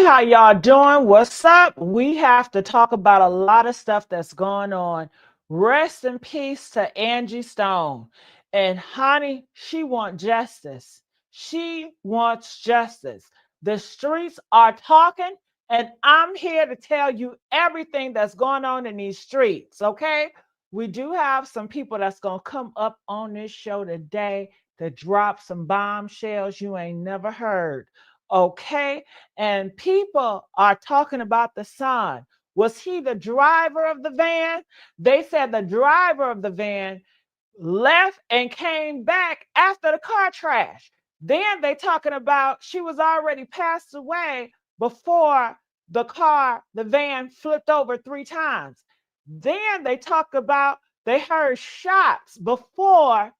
how y'all doing? What's up? We have to talk about a lot of stuff that's going on. Rest in peace to Angie Stone. And honey, she wants justice. She wants justice. The streets are talking, and I'm here to tell you everything that's going on in these streets, okay? We do have some people that's going to come up on this show today to drop some bombshells you ain't never heard, okay? And people are talking about the son. Was he the driver of the van? They said the driver of the van left and came back after the car crash. Then they talking about she was already passed away before the van flipped over 3 times. Then they talk about they heard shots before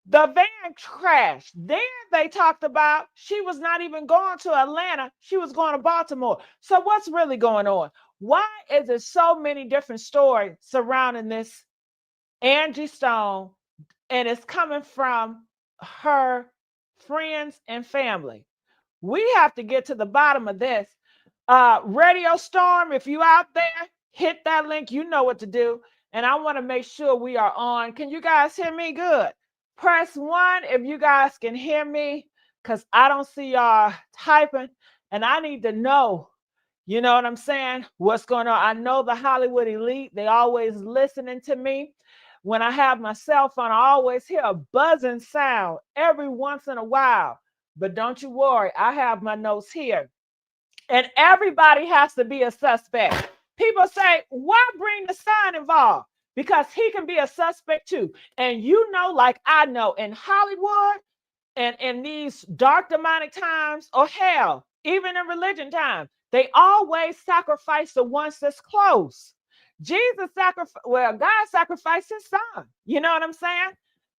the van crashed. Then they talked about she was not even going to Atlanta. She was going to Baltimore. So what's really going on? Why is there so many different stories surrounding this Angie Stone? And it's coming from her friends and family. We have to get to the bottom of this. Radio Storm, if you out there, hit that link. You know what to do. And I want to make sure we are on. Can you guys hear me good? Press 1 if you guys can hear me, because I don't see y'all typing. And I need to know, you know what I'm saying, what's going on. I know the Hollywood elite, they always listening to me. When I have my cell phone, I always hear a buzzing sound every once in a while. But don't you worry, I have my notes here. And everybody has to be a suspect. People say, why bring the son involved? Because he can be a suspect too. And you know, like I know, in Hollywood and in these dark demonic times, or hell, even in religion times, they always sacrifice the ones that's close. God sacrificed his son. You know what I'm saying?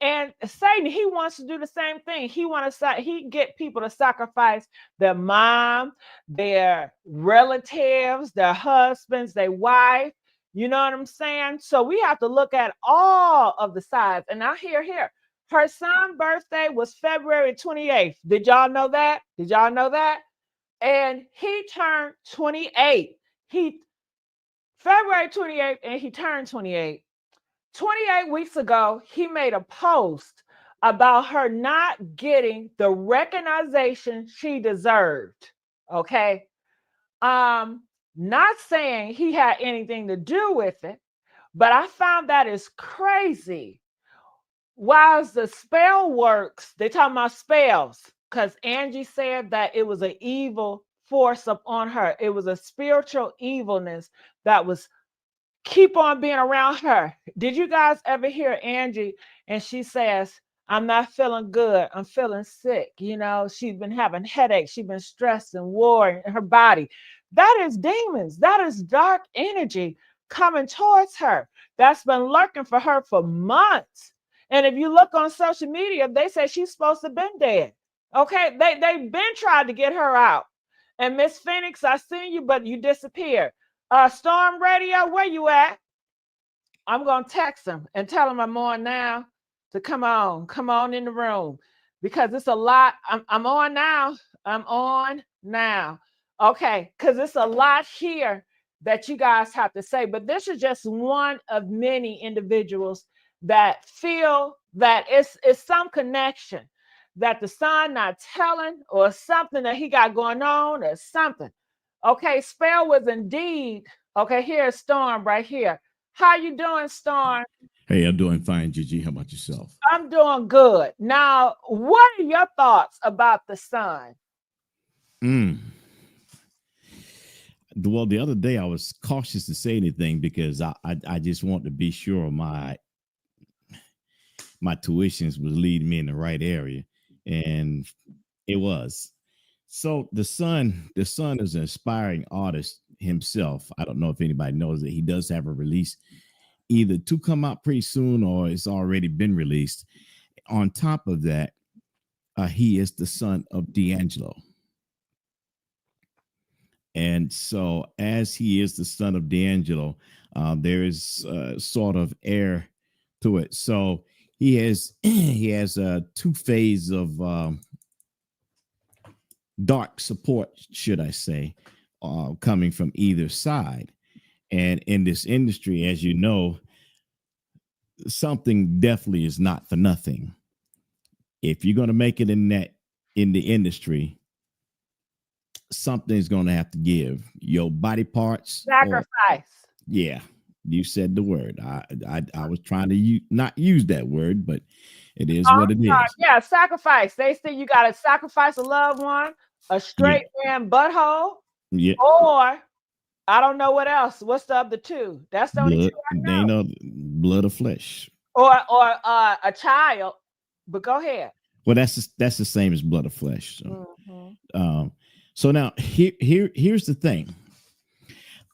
And Satan, he wants to do the same thing. He get people to sacrifice their mom, their relatives, their husbands, their wife. You know what I'm saying? So we have to look at all of the sides. And I hear here, her son's birthday was February 28th. Did y'all know that? Did y'all know that? And he turned 28. February 28th, and he turned 28. 28 weeks ago, he made a post about her not getting the recognition she deserved. Okay. Not saying he had anything to do with it, but I found that is crazy. While the spell works, they talking about spells, because Angie said that it was an evil force upon her. It was a spiritual evilness that was keep on being around her. Did you guys ever hear Angie? And she says, I'm not feeling good. I'm feeling sick. You know, she's been having headaches. She's been stressed and worried in her body. That is demons. That is dark energy coming towards her. That's been lurking for her for months. And if you look on social media, they say she's supposed to have been dead. Okay, they've been trying to get her out. And Miss Phoenix, I seen you, but you disappeared. Storm Radio, where you at? I'm gonna text him and tell him I'm on now to come on in the room, because it's a lot. I'm on now. I'm on now. Okay, because it's a lot here that you guys have to say. But this is just one of many individuals that feel that it's some connection that the son not telling, or something that he got going on, or something. Okay, spell was indeed. Okay, here's Storm right here. How you doing, Storm? Hey, I'm doing fine, Gigi. How about yourself? I'm doing good. Now, what are your thoughts about the son? Mm. Well, the other day I was cautious to say anything because I just want to be sure my tuitions was leading me in the right area, and it was. So the son is an aspiring artist himself. I don't know if anybody knows that he does have a release either to come out pretty soon or it's already been released. On top of that, he is the son of D'Angelo. And so, as he is the son of D'Angelo, there is sort of heir to it. So he has he has two phases of dark support, should I say, coming from either side. And in this industry, as you know, something definitely is not for nothing. If you're going to make it in the industry, something's going to have to give. Your body parts, or Sacrifice. yeah, you said the word. I was trying to not use that word, but it is I'm what it sorry. is. Yeah, sacrifice. They say you got to sacrifice a loved one, a Yeah, straight man butthole, yeah. or I don't know what else. What's the other two? That's the only two Blood. I They ain't know. no blood of flesh. Or a child. But go ahead. Well, that's the same as blood of flesh. So, Mhm. um, now here's the thing.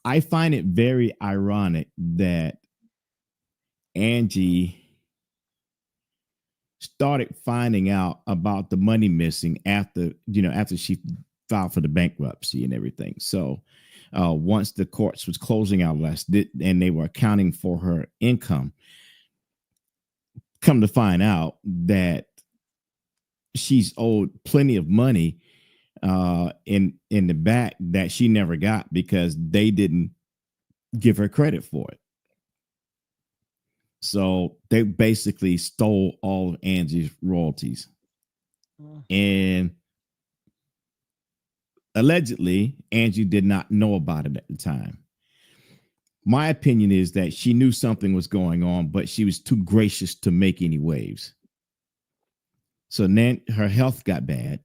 I find it very ironic that Angie started finding out about the money missing after she filed for the bankruptcy and everything. So once the courts was closing out and they were accounting for her income, come to find out that she's owed plenty of money in the back that she never got because they didn't give her credit for it. So they basically stole all of Angie's royalties. Mhm. And allegedly, Angie did not know about it at the time. My opinion is that she knew something was going on, but she was too gracious to make any waves. So then her health got bad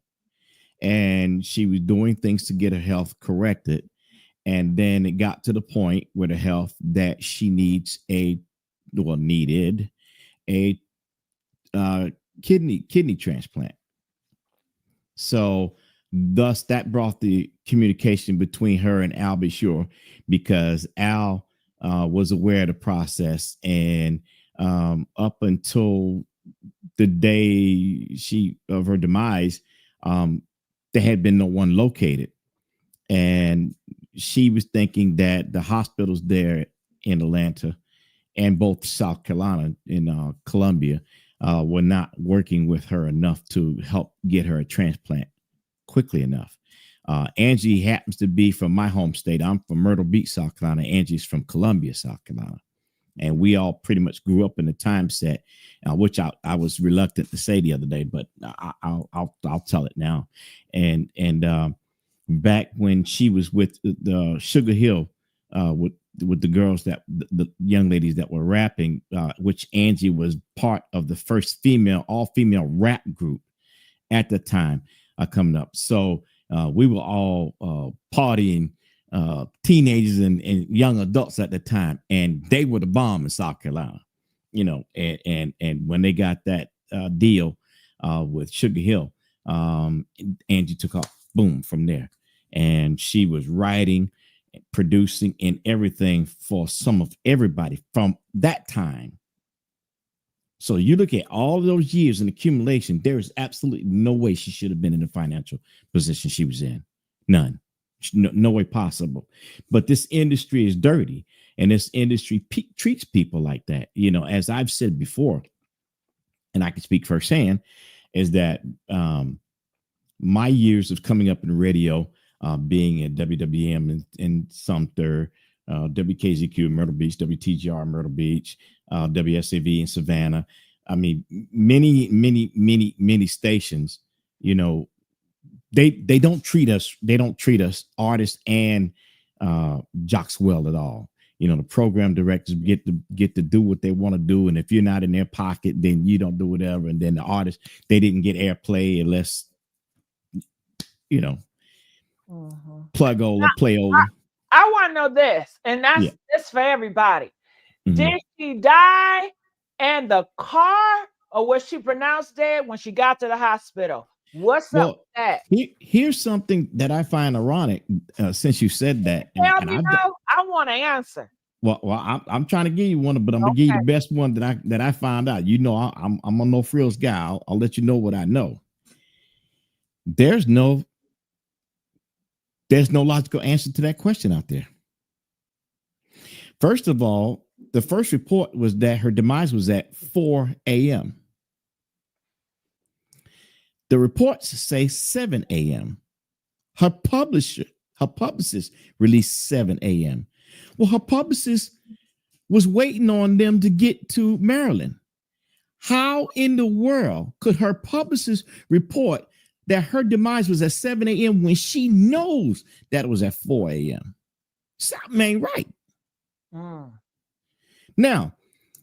and she was doing things to get her health corrected. And then it got to the point with her health that she needed a uh, kidney transplant. So thus that brought the communication between her and Al Bashir, because Al was aware of the process, and up until the day of her demise, there had been no one located, and she was thinking that the hospitals there in Atlanta and both South Carolina and Columbia were not working with her enough to help get her a transplant quickly enough. Angie happens to be from my home state. I'm from Myrtle Beach, South Carolina. Angie's from Columbia, South Carolina. And we all pretty much grew up in the time set, which I was reluctant to say the other day, but I'll tell it now. And back when she was with the Sugar Hill, with the girls the young ladies that were rapping, which Angie was part of the first all female rap group at the time coming up. So we were all partying, teenagers and young adults at the time, and they were the bomb in South Carolina, and when they got that deal with Sugar Hill, Angie took off, boom, from there. And she was writing, producing, and everything for some of everybody from that time. So you look at all those years in accumulation, there is absolutely no way she should have been in the financial position she was in. None. No way possible. But this industry is dirty, and this industry treats people like that. As I've said before, and I can speak firsthand, is that my years of coming up in radio, being at WWM in Sumter, WKZQ in Myrtle Beach, WTGR in Myrtle Beach, WSAV in Savannah. I mean, many stations, they don't treat us artists and jocks well at all. The program directors get to do what they want to do, and if you're not in their pocket, then you don't do whatever. And then the artists, they didn't get airplay unless Mhm. plugola, I, playola. I want to know this, and Yeah. that's for everybody. Mm-hmm. Did she die in the car, or was she pronounced dead when she got to the hospital? What's up Well, with that? here's something that I find ironic, since you said that, and Tell and me I've no. I want to answer. I'm trying to give you one, but I'm gonna give you the best one that I found out. I'm a no frills guy. I'll let you know what I know. There's no logical answer to that question out there. First of all, the first report was that her demise was at 4 a.m. The reports say 7 a.m. Her publicist released 7 a.m. Well, her publicist was waiting on them to get to Maryland. How in the world could her publicist report that her demise was at 7 a.m. when she knows that it was at 4 a.m.? Something ain't right. Now,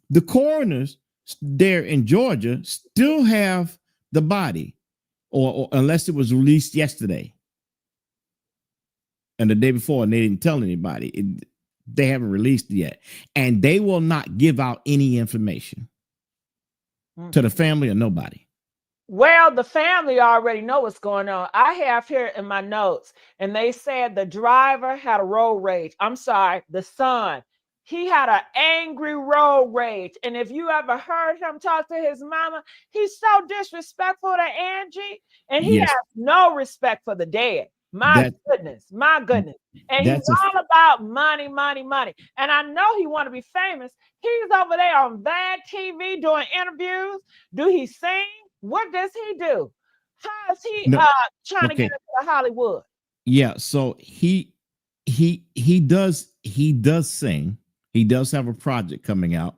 the coroners there in Georgia still have the body, or unless it was released yesterday and the day before, and they didn't tell anybody. They haven't released it yet, and they will not give out any information to the family or nobody. Well, the family already know what's going on. I have here in my notes, and they said the driver had a road rage. I'm sorry, the son. He had an angry road rage. And if you ever heard him talk to his mama, he's so disrespectful to Angie, and he Yes, has no respect for the dead. My goodness, my goodness. And he's all about money, money, money. And I know he want to be famous. He's over there on bad TV doing interviews. Do he sing? What does he do? How is he trying to get into Hollywood? Yeah, so he does sing. He does have a project coming out.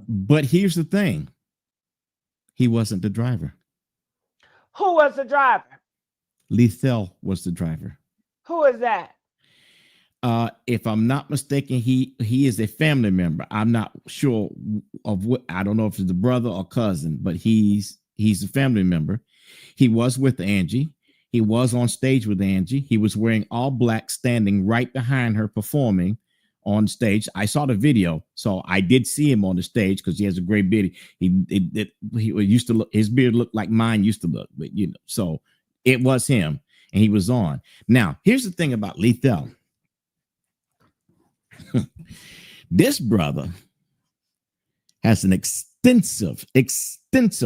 But here's the thing. He wasn't the driver. Who was the driver? Lethell was the driver. Who is that? If I'm not mistaken, he is a family member. I'm not sure of what. I don't know if it's a brother or cousin, but he's a family member. He was with Angie. He was on stage with Angie. He was wearing all black, standing right behind her, performing on stage. I saw the video, so I did see him on the stage because he has a great beard. He used to look. His beard looked like mine used to look, but so it was him, and he was on. Now, here's the thing about Lethell. This brother has an extensive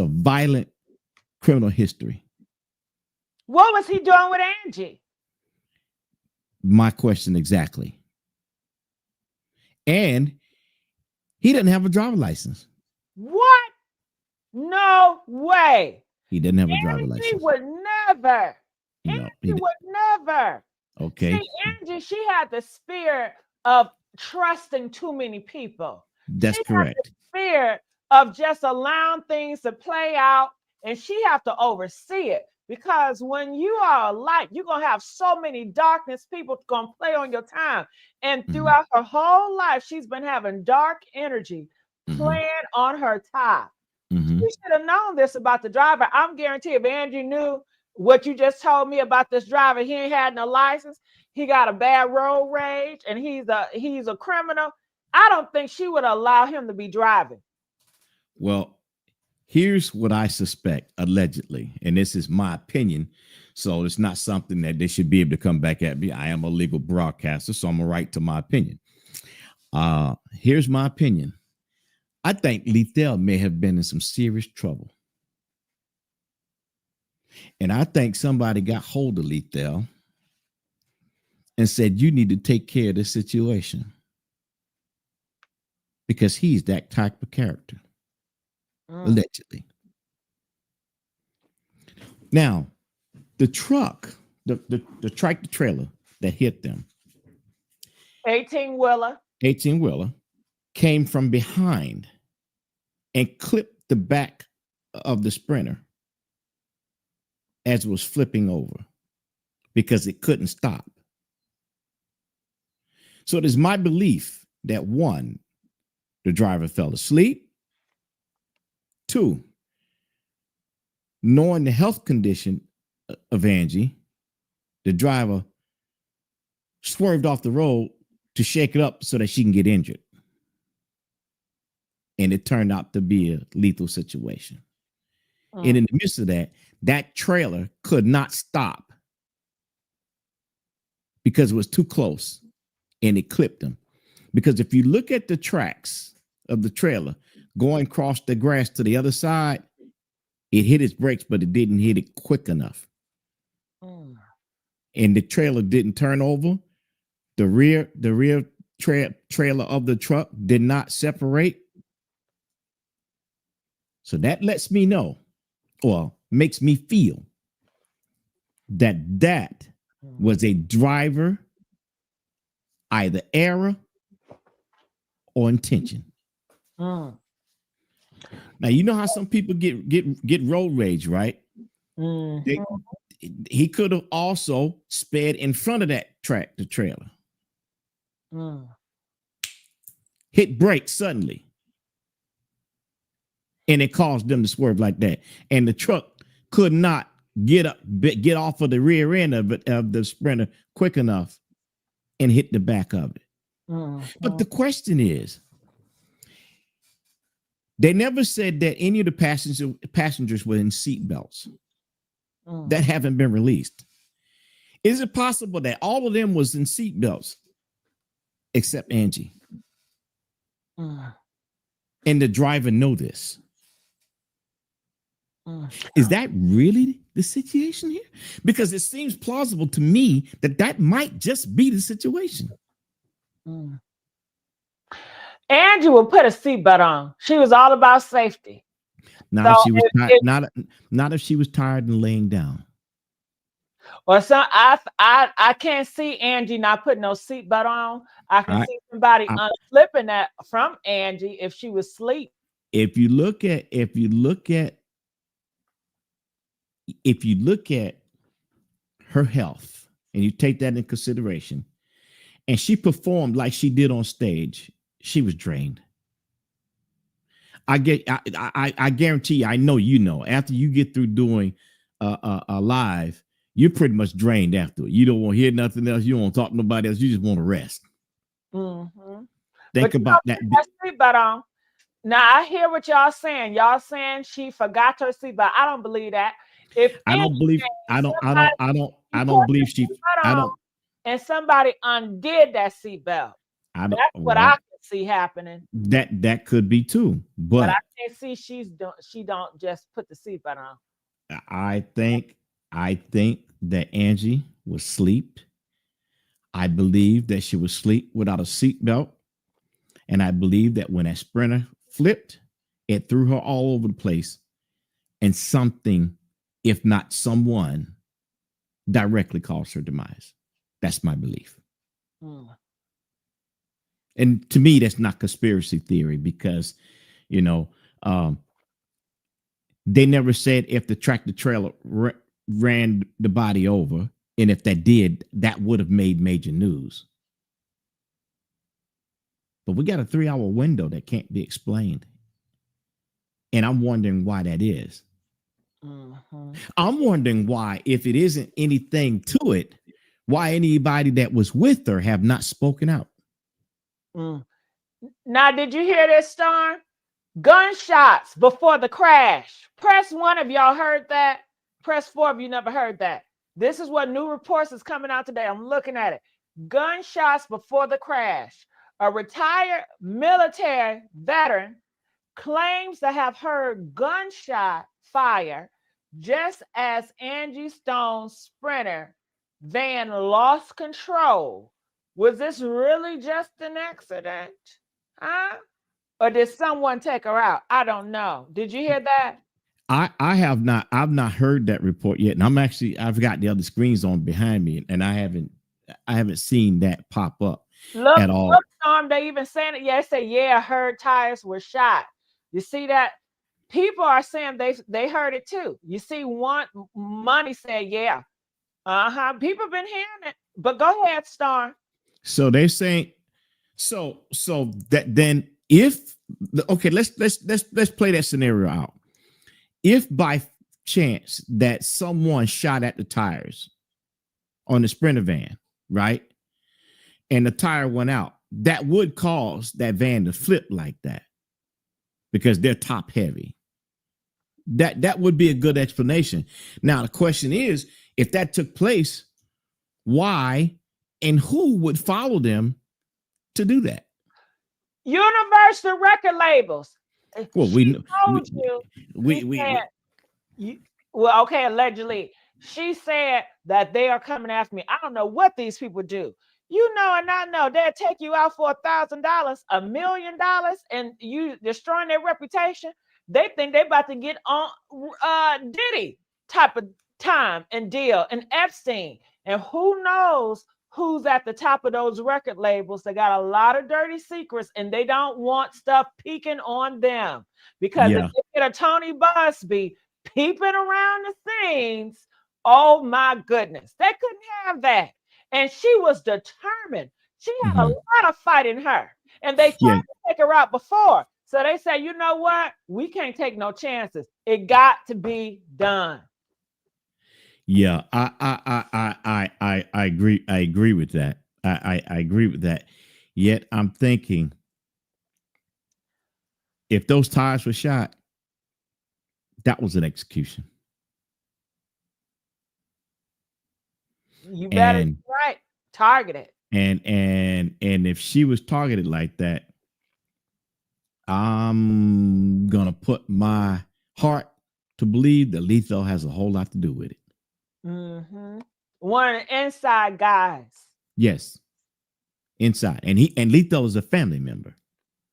violent criminal history. What was he doing with Angie? My question exactly. And he didn't have a driver license. What? No way. He didn't have a driver license. Angie would never. Angie would never. Okay. See, Angie, she had the spirit of trusting too many people. That's correct. Had the spirit of just allowing things to play out, and she have to oversee it. Because when you are a light, you're going to have so many darkness. People going to play on your time. And throughout her whole life, she's been having dark energy playing on her top. She should have known this about the driver. I'm guaranteed if Angie knew what you just told me about this driver, he ain't had no license, he got a bad road rage, and he's a criminal, I don't think she would allow him to be driving. Well, here's what I suspect, allegedly, and this is my opinion, so it's not something that they should be able to come back at me. I am a legal broadcaster, so I'm going to write to my opinion. Here's my opinion. I think Lethell may have been in some serious trouble. And I think somebody got hold of Lethell and said, you need to take care of this situation. Because he's that type of character. Allegedly. Now, the truck, the tractor trailer that hit them, 18-wheeler, came from behind and clipped the back of the Sprinter as it was flipping over because it couldn't stop. So it is my belief that one, the driver fell asleep. Two, knowing the health condition of Angie, the driver swerved off the road to shake it up so that she can get injured. And it turned out to be a lethal situation. And in the midst of that, that trailer could not stop because it was too close and it clipped them. Because if you look at the tracks of the trailer going across the grass to the other side, it hit its brakes, but it didn't hit it quick enough. And the trailer didn't turn over. The rear trailer of the truck did not separate. So that lets me know, or makes me feel that was a driver, either error or intention. Mm. Now you know how some people get road rage, right? They, Mm-hmm. he could have also sped in front of that the trailer, Mm. hit brakes suddenly, and it caused them to swerve like that. And the truck could not get off of the rear end of the Sprinter quick enough and hit the back of it. But Mm-hmm. the question is, they never said that any of the passengers were in seat belts. Mm. That haven't been released. Is it possible that all of them was in seat belts except Angie? Mm. And the driver know this? Mm. Is that really the situation here? Because it seems plausible to me that might just be the situation. Mm. Angie would put a seatbelt on. She was all about safety. Not So if she was if not if she was tired and laying down. or some, I can't see Angie not putting no seatbelt on. I can I, see somebody I unflipping that from Angie if she was asleep. if you look at her health and you take that in consideration, and she performed like she did on stage, she was drained. I guarantee you, I know you know, after you get through doing a live, you're pretty much drained after it. You don't want to hear nothing else. You don't want to talk to nobody else. You just want to rest. Mm-hmm. Think But you about don't that. put that seatbelt on. Now I hear what y'all saying. Y'all saying she forgot her seatbelt. I don't believe that. If I don't believe. anything, somebody you I put don't believe the she. seatbelt I on don't. and somebody undid that seatbelt. I don't. That's what I Well, can see happening. that could be too. But I But can't see she don't just put the seatbelt on. I think I think that Angie was asleep. I believe that she was asleep without a seatbelt. And I believe that when that Sprinter flipped, it threw her all over the place. And something, if not someone, directly caused her demise. That's my belief. Hmm. And to me, that's not conspiracy theory because, you know, um, they never said if the tractor trailer ran the body over. And if that did, that would have made major news. But we got a 3-hour window that can't be explained. And I'm wondering why that is. Mm-hmm. I'm wondering why, if it isn't anything to it, why anybody that was with her have not spoken out. Mm. Now, did you hear this, Storm? Gunshots before the crash. Press 1 if y'all heard that. Press 4 if you never heard that. This is what new reports is coming out today. I'm looking at it. Gunshots before the crash. A retired military veteran claims to have heard gunshot fire just as Angie Stone's Sprinter van lost control. Was this really just an accident? Huh? Or did someone take her out? I don't know. Did you hear that? I've not heard that report yet. And I've got the other screens on behind me and I haven't seen that pop up at Look, all. Storm, they even saying it. Yeah, they say, yeah, her tires were shot. You see that? People are saying they heard it too. You see, one money said, yeah. Uh-huh. People been hearing it. But go ahead, Storm. So they're saying so that then if okay, let's play that scenario out. If by chance that someone shot at the tires on the Sprinter van, right? And the tire went out, that would cause that van to flip like that because they're top heavy. That would be a good explanation. Now the question is, if that took place, why and who would follow them to do that? Universal record labels. Well, She told you, she said, we you, well, okay, allegedly. She said that they are coming after me. I don't know what these people do. You know, and I know they'll take you out for $1,000, $1,000,000, and you destroying their reputation. They think they about to get on Diddy type of time and deal and Epstein. And who knows who's at the top of those record labels? They got a lot of dirty secrets and they don't want stuff peeking on them. Because if Yeah. they get a Tony Busby peeping around the scenes, oh my goodness, they couldn't have that. And she was determined. She had a Mhm. lot of fight in her. And they tried Yeah. to take her out before. So they said, you know what? We can't take no chances. It got to be done. Yeah. I agree. I agree with that. I agree with that. Yet I'm thinking if those tires were shot, that was an execution. You better And be right. Target it. and if she was targeted like that, I'm gonna put my heart to believe that Letho has a whole lot to do with it. Mm-hmm. One of the inside guys. Yes, inside, and Letho is a family member.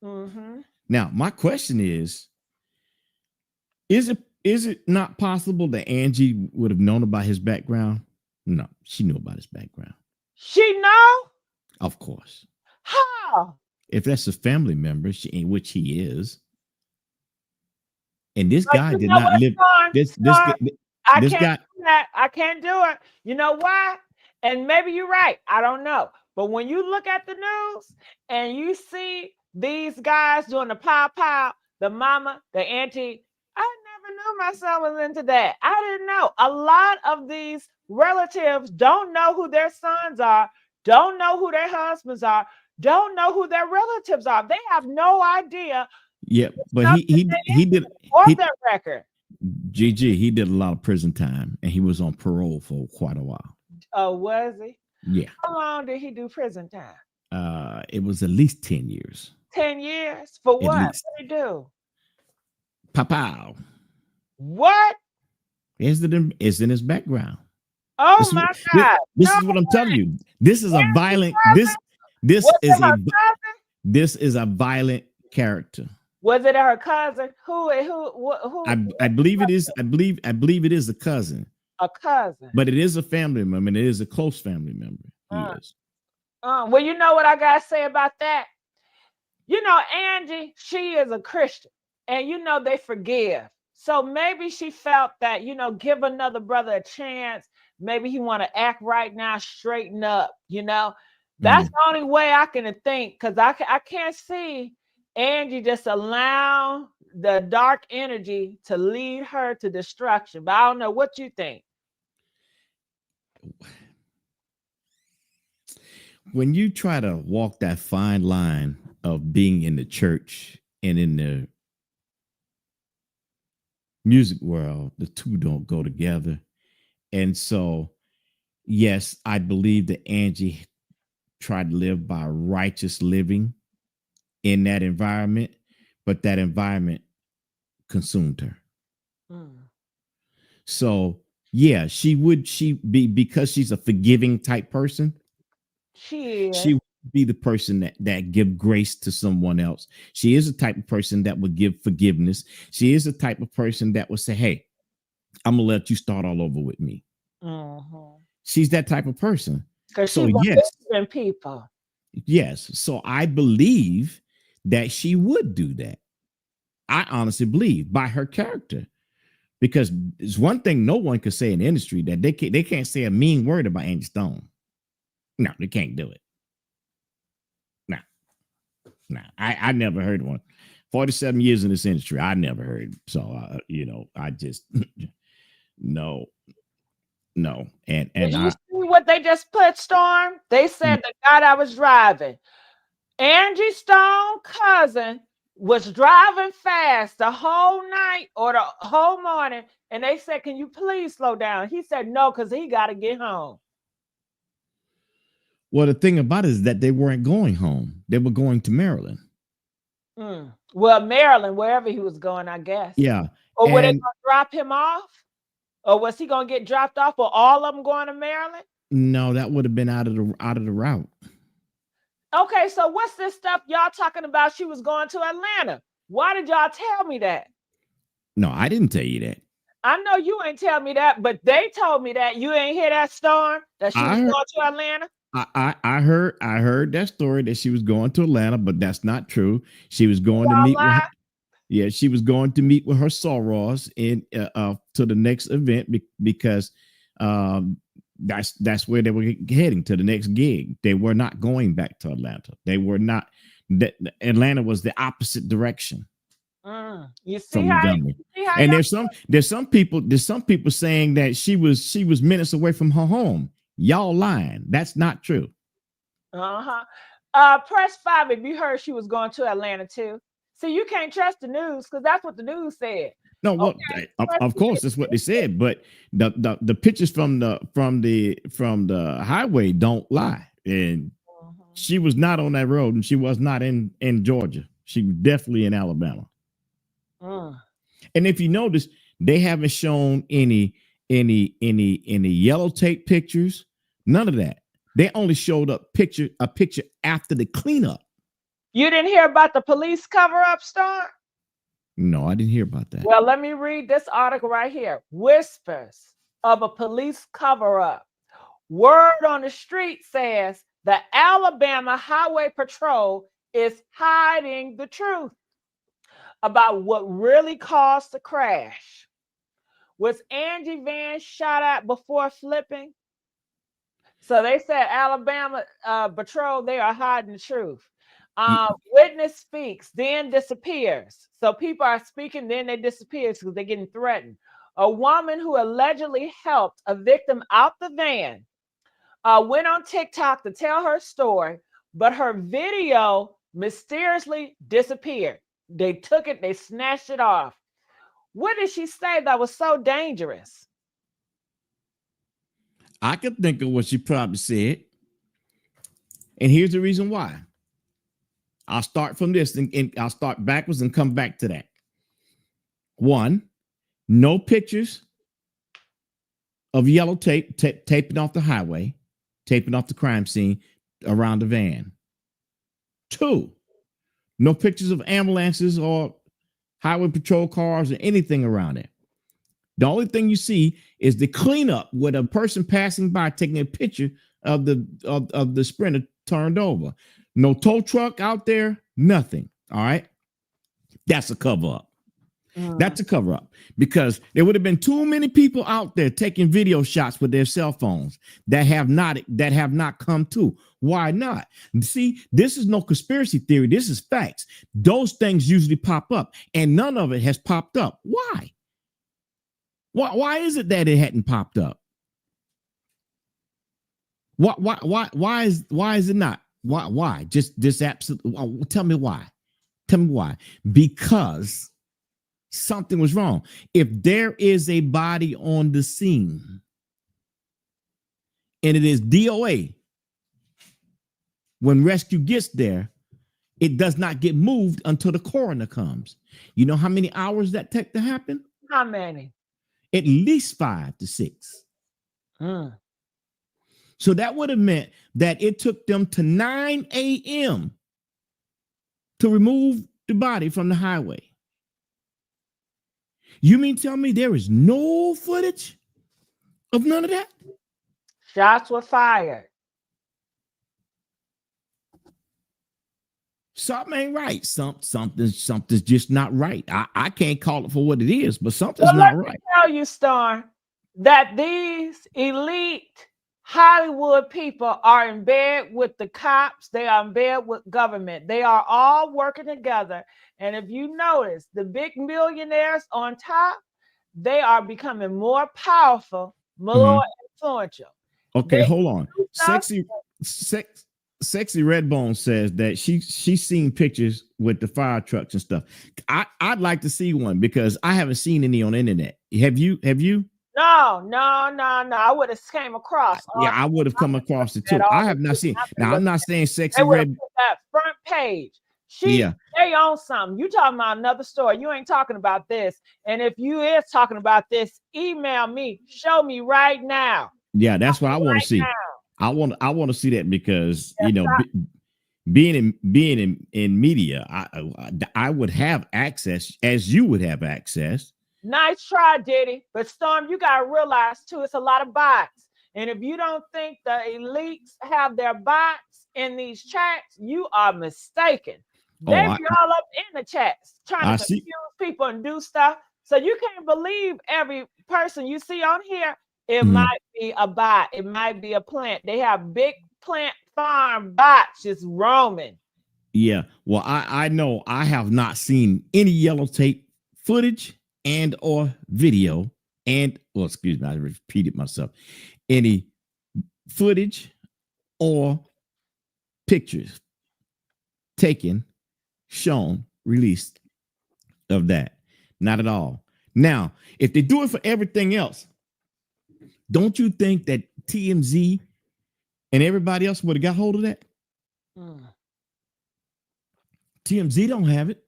Mm-hmm. Now, my question is it not possible that Angie would have known about his background? No, she knew about his background. She know Of course. how. If that's a family member, in which he is, and this But guy you did know not what, live this this Storm? guy I this can't guy do that. I can't do it. You know why? And maybe you're right. I don't know. But when you look at the news and you see these guys doing the pow pow, the mama, the auntie, I never knew my son was into that. I didn't know. A lot of these relatives don't know who their sons are, don't know who their husbands are, don't know who their relatives are. They have no idea. yeah, but Stuff that he did they off he their record. GG, he did a lot of prison time and he was on parole for quite a while. Oh, was he? Yeah. How long did he do prison time? It was at least 10 years. 10 years? For At what? least. What did he do? Pow. What? It's in his background. Oh This is my this, God. No this is what I'm telling way. you. This is a Angie violent cousin? this Was is it a her cousin? this is a violent character. Was it her cousin? Who I believe it is. I believe it is a cousin, a cousin? but it is a family member, and it is a close family member. He Uh, is. well, you know what I gotta say about that? You know, Angie, she is a Christian, and you know they forgive. So maybe she felt that, give another brother a chance. Maybe he want to act right now, straighten up. That's Mhm. the only way I can think, because I can't see Angie just allow the dark energy to lead her to destruction. But I don't know what you think. When you try to walk that fine line of being in the church and in the music world, the two don't go together. And so, yes, I believe that Angie tried to live by righteous living in that environment, but that environment consumed her. Mm. So, yeah, she be, because she's a forgiving type person, She she is. would be the person that give grace to someone else. She is a type of person that would give forgiveness. She is a type of person that would say, "Hey, I'm gonna let you start all over with me." Mm-hmm. She's that type of person. Because So she yes, believes in people. yes. So I believe that she would do that. I honestly believe by her character, because it's one thing no one could say in the industry that they can't say a mean word about Angie Stone. No, they can't do it. No, no. I never heard one. 47 years in this industry, I never heard. So I just no, no, Did and you I see what they just put, Storm? They said the guy that was driving, Angie Stone cousin, was driving fast the whole night or the whole morning, and they said, "Can you please slow down?" He said, "No, because he got to get home." well, the thing about it is that they weren't going home; they were going to Maryland. Well, Maryland, wherever he was going, I guess. Yeah, Or were they and going to drop him off? Or was he going to get dropped off? Or all of them going to Maryland? no, that would have been out of the route. Okay, so what's this stuff y'all talking about? She was going to Atlanta. Why did y'all tell me that? No, I didn't tell you that. I know you ain't tell me that, but they told me that. You ain't hear that, Storm, that she was I going heard, to Atlanta? I heard that story that she was going to Atlanta, but that's not true. She was going to Y'all meet with lie? her. Yeah, she was going to meet with her sorors in to the next event because um, that's where they were heading, to the next gig. They were not going back to Atlanta. They were not. That Atlanta was the opposite direction You see from how Montgomery. And y'all. there's some people saying that she was minutes away from her home. Y'all lying. That's not true. Uh-huh. Press 5 if you heard she was going to Atlanta too. See, you can't trust the news because that's what the news said. No, well, Okay. of course that's what they said, but the pictures from the highway don't lie. And she was not on that road, and she was not in Georgia. She was definitely in Alabama. Mm. And if you notice, they haven't shown any yellow tape pictures, none of that. They only showed a picture after the cleanup. You didn't hear about the police cover-up, Star? No, I didn't hear about that. Well, let me read this article right here. Whispers of a police cover-up. Word on the street says the Alabama Highway Patrol is hiding the truth about what really caused the crash. Was Angie Van shot at before flipping? So they said Alabama Patrol, they are hiding the truth. Witness speaks, then disappears. So people are speaking, then they disappear because they're getting threatened. A woman who allegedly helped a victim out the van went on TikTok to tell her story, but her video mysteriously disappeared. They took it, they snatched it off. What did she say that was so dangerous? I could think of what she probably said. And here's the reason why. I'll start from this and I'll start backwards and come back to that. One, no pictures of yellow tape taping off the highway, taping off the crime scene around the van. Two, no pictures of ambulances or highway patrol cars or anything around it. The only thing you see is the cleanup with a person passing by taking a picture of the Sprinter turned over. No tow truck out there, nothing. All right. That's a cover up. That's a cover up because there would have been too many people out there taking video shots with their cell phones that have not come to. Why not? See, this is no conspiracy theory. This is facts. Those things usually pop up, and none of it has popped up. Why? Why is it that it hadn't popped up? Why is it not? Why? Just absolutely. Tell me why. Tell me why. Because something was wrong. If there is a body on the scene and it is DOA, when rescue gets there, it does not get moved until the coroner comes. You know how many hours that take to happen? How many? At least 5 to 6. So that would have meant that it took them to 9 a.m. to remove the body from the highway. You mean tell me there is no footage of none of that? Shots were fired. Something ain't right. Something's just not right. I can't call it for what it is, but something's not right. Tell you, Star, that these elite Hollywood people are in bed with the cops. They are in bed with government. They are all working together. And if you notice, the big millionaires on top, they are becoming more powerful, more influential. Okay, hold on. Sexy Redbone says that she's seen pictures with the fire trucks and stuff. I'd like to see one because I haven't seen any on the internet. Have you? No. I would have came across. Yeah, I would have come across it too. I have not seen. Now I'm not saying Sexy Red. That front page. They own something. You talking about another story. You ain't talking about this. And if you is talking about this, email me. Show me right now. Yeah, that's what I want to see. Now. I want to see that because being in media, I would have access as you would have access. Nice try, Diddy. But Storm, you gotta realize too, it's a lot of bots. And if you don't think the elites have their bots in these chats, you are mistaken. Oh, They be all up in the chats trying to I confuse see. people and do stuff. So you can't believe every person you see on here. It Mhm. might be a bot, it might be a plant. They have big plant farm bots just roaming. Yeah. Well, I know I have not seen any yellow tape footage and or video and well, excuse me, I repeated myself. Any footage or pictures taken, shown, released of that. Not at all. Now, if they do it for everything else, don't you think that TMZ and everybody else would have got hold of that? Mm. TMZ don't have it.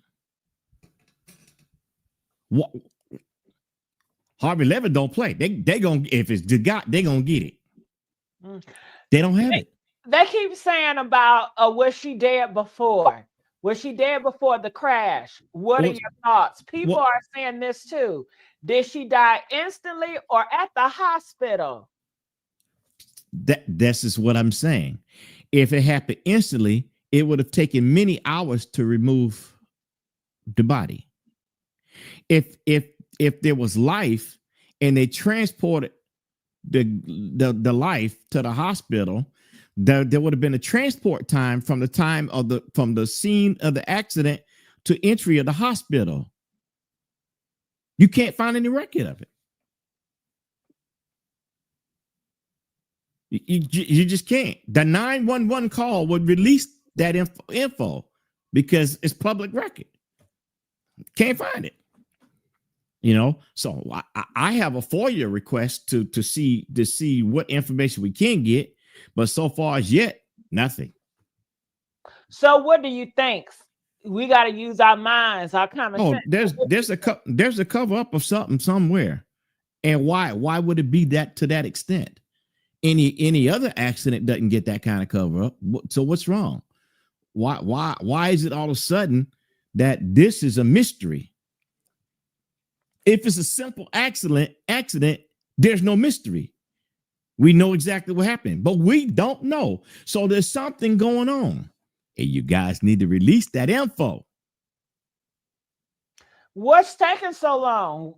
What? Harvey Levin don't play. They gonna if it's the guy, they gonna get it. Mm. They don't have They, it. they keep saying about was she dead before? Was she dead before the crash? What are What? your thoughts? People What? are saying this too. Did she die instantly or at the hospital? This is what I'm saying. If it happened instantly, it would have taken many hours to remove the body. If there was life and they transported the life to the hospital, there would have been a transport time from the time of the scene of the accident to entry of the hospital. You can't find any record of it. You just can't. The 911 call would release that info because it's public record. Can't find it. So I have a FOIA request to see what information we can get, but so far as yet, nothing. So what do you think? We got to use our minds, our common Oh, sense. there's a cover up of something somewhere, and why would it be that to that extent? Any other accident doesn't get that kind of cover up. So what's wrong? Why is it all of a sudden that this is a mystery? If it's a simple accident, there's no mystery. We know exactly what happened, but we don't know. So there's something going on. And you guys need to release that info. What's taking so long?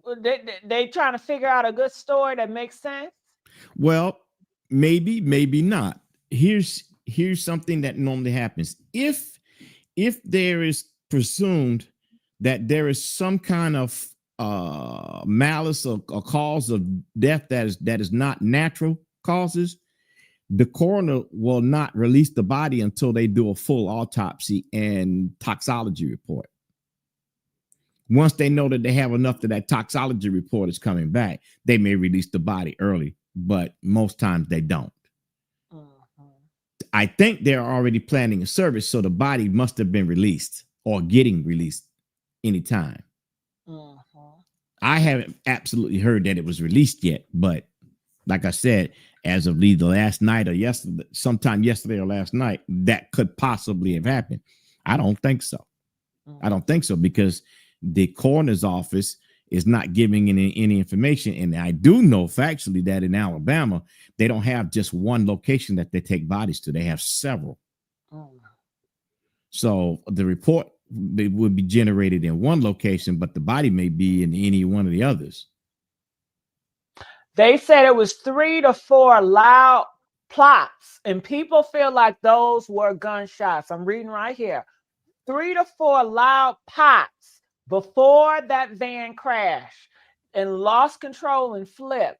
They trying to figure out a good story that makes sense. Well, maybe not. Here's something that normally happens. If there is presumed that there is some kind of malice or cause of death that is not natural causes, the coroner will not release the body until they do a full autopsy and toxology report. Once they know that they have enough that toxology report is coming back, they may release the body early, but most times they don't. Mm-hmm. I think they're already planning a service, so the body must have been released or getting released anytime. Mm-hmm. I haven't absolutely heard that it was released yet, but like I said, as of either last night or yesterday, sometime yesterday or last night, that could possibly have happened. I don't think so. Mm-hmm. I don't think so because the coroner's office is not giving any information. And I do know factually that in Alabama, they don't have just one location that they take bodies to. They have several. Mm-hmm. So the report would be generated in one location, but the body may be in any one of the others. They said it was 3 to 4 loud plots, and people feel like those were gunshots. I'm reading right here. 3 to 4 loud pots before that van crashed and lost control and flipped.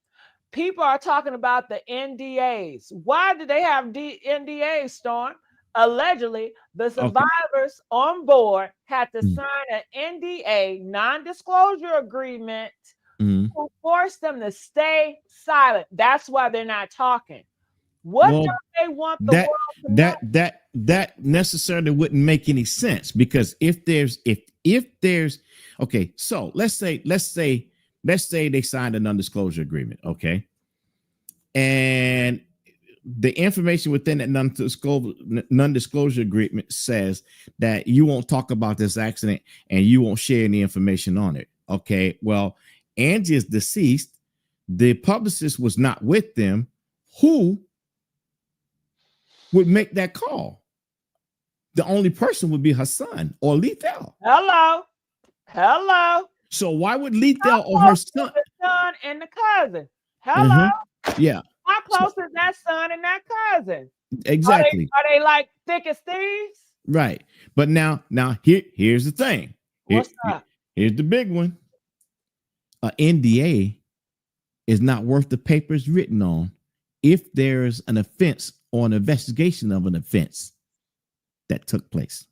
People are talking about the NDAs. Why do they have NDAs, Storm? Allegedly, the survivors on board had to sign an NDA, non-disclosure agreement, to force them to stay silent. That's why they're not talking. What don't they want the world to know? That necessarily wouldn't make any sense because if there's okay, so let's say they signed a non-disclosure agreement, okay, and the information within that non-disclosure agreement says that you won't talk about this accident and you won't share any information on it. Okay, well, Angie is deceased. The publicist was not with them. Who would make that call? The only person would be her son or Lethal. Hello. Hello. So why would How Lethal or her close is son? the son and the cousin? Hello. Mhm. Yeah. How So close is that son and that cousin? exactly. Are they like thick as thieves? Right. But now here's the thing. Here, What's up? here's the big one. A NDA is not worth the paper it's written on if there's an offense or an investigation of an offense that took place.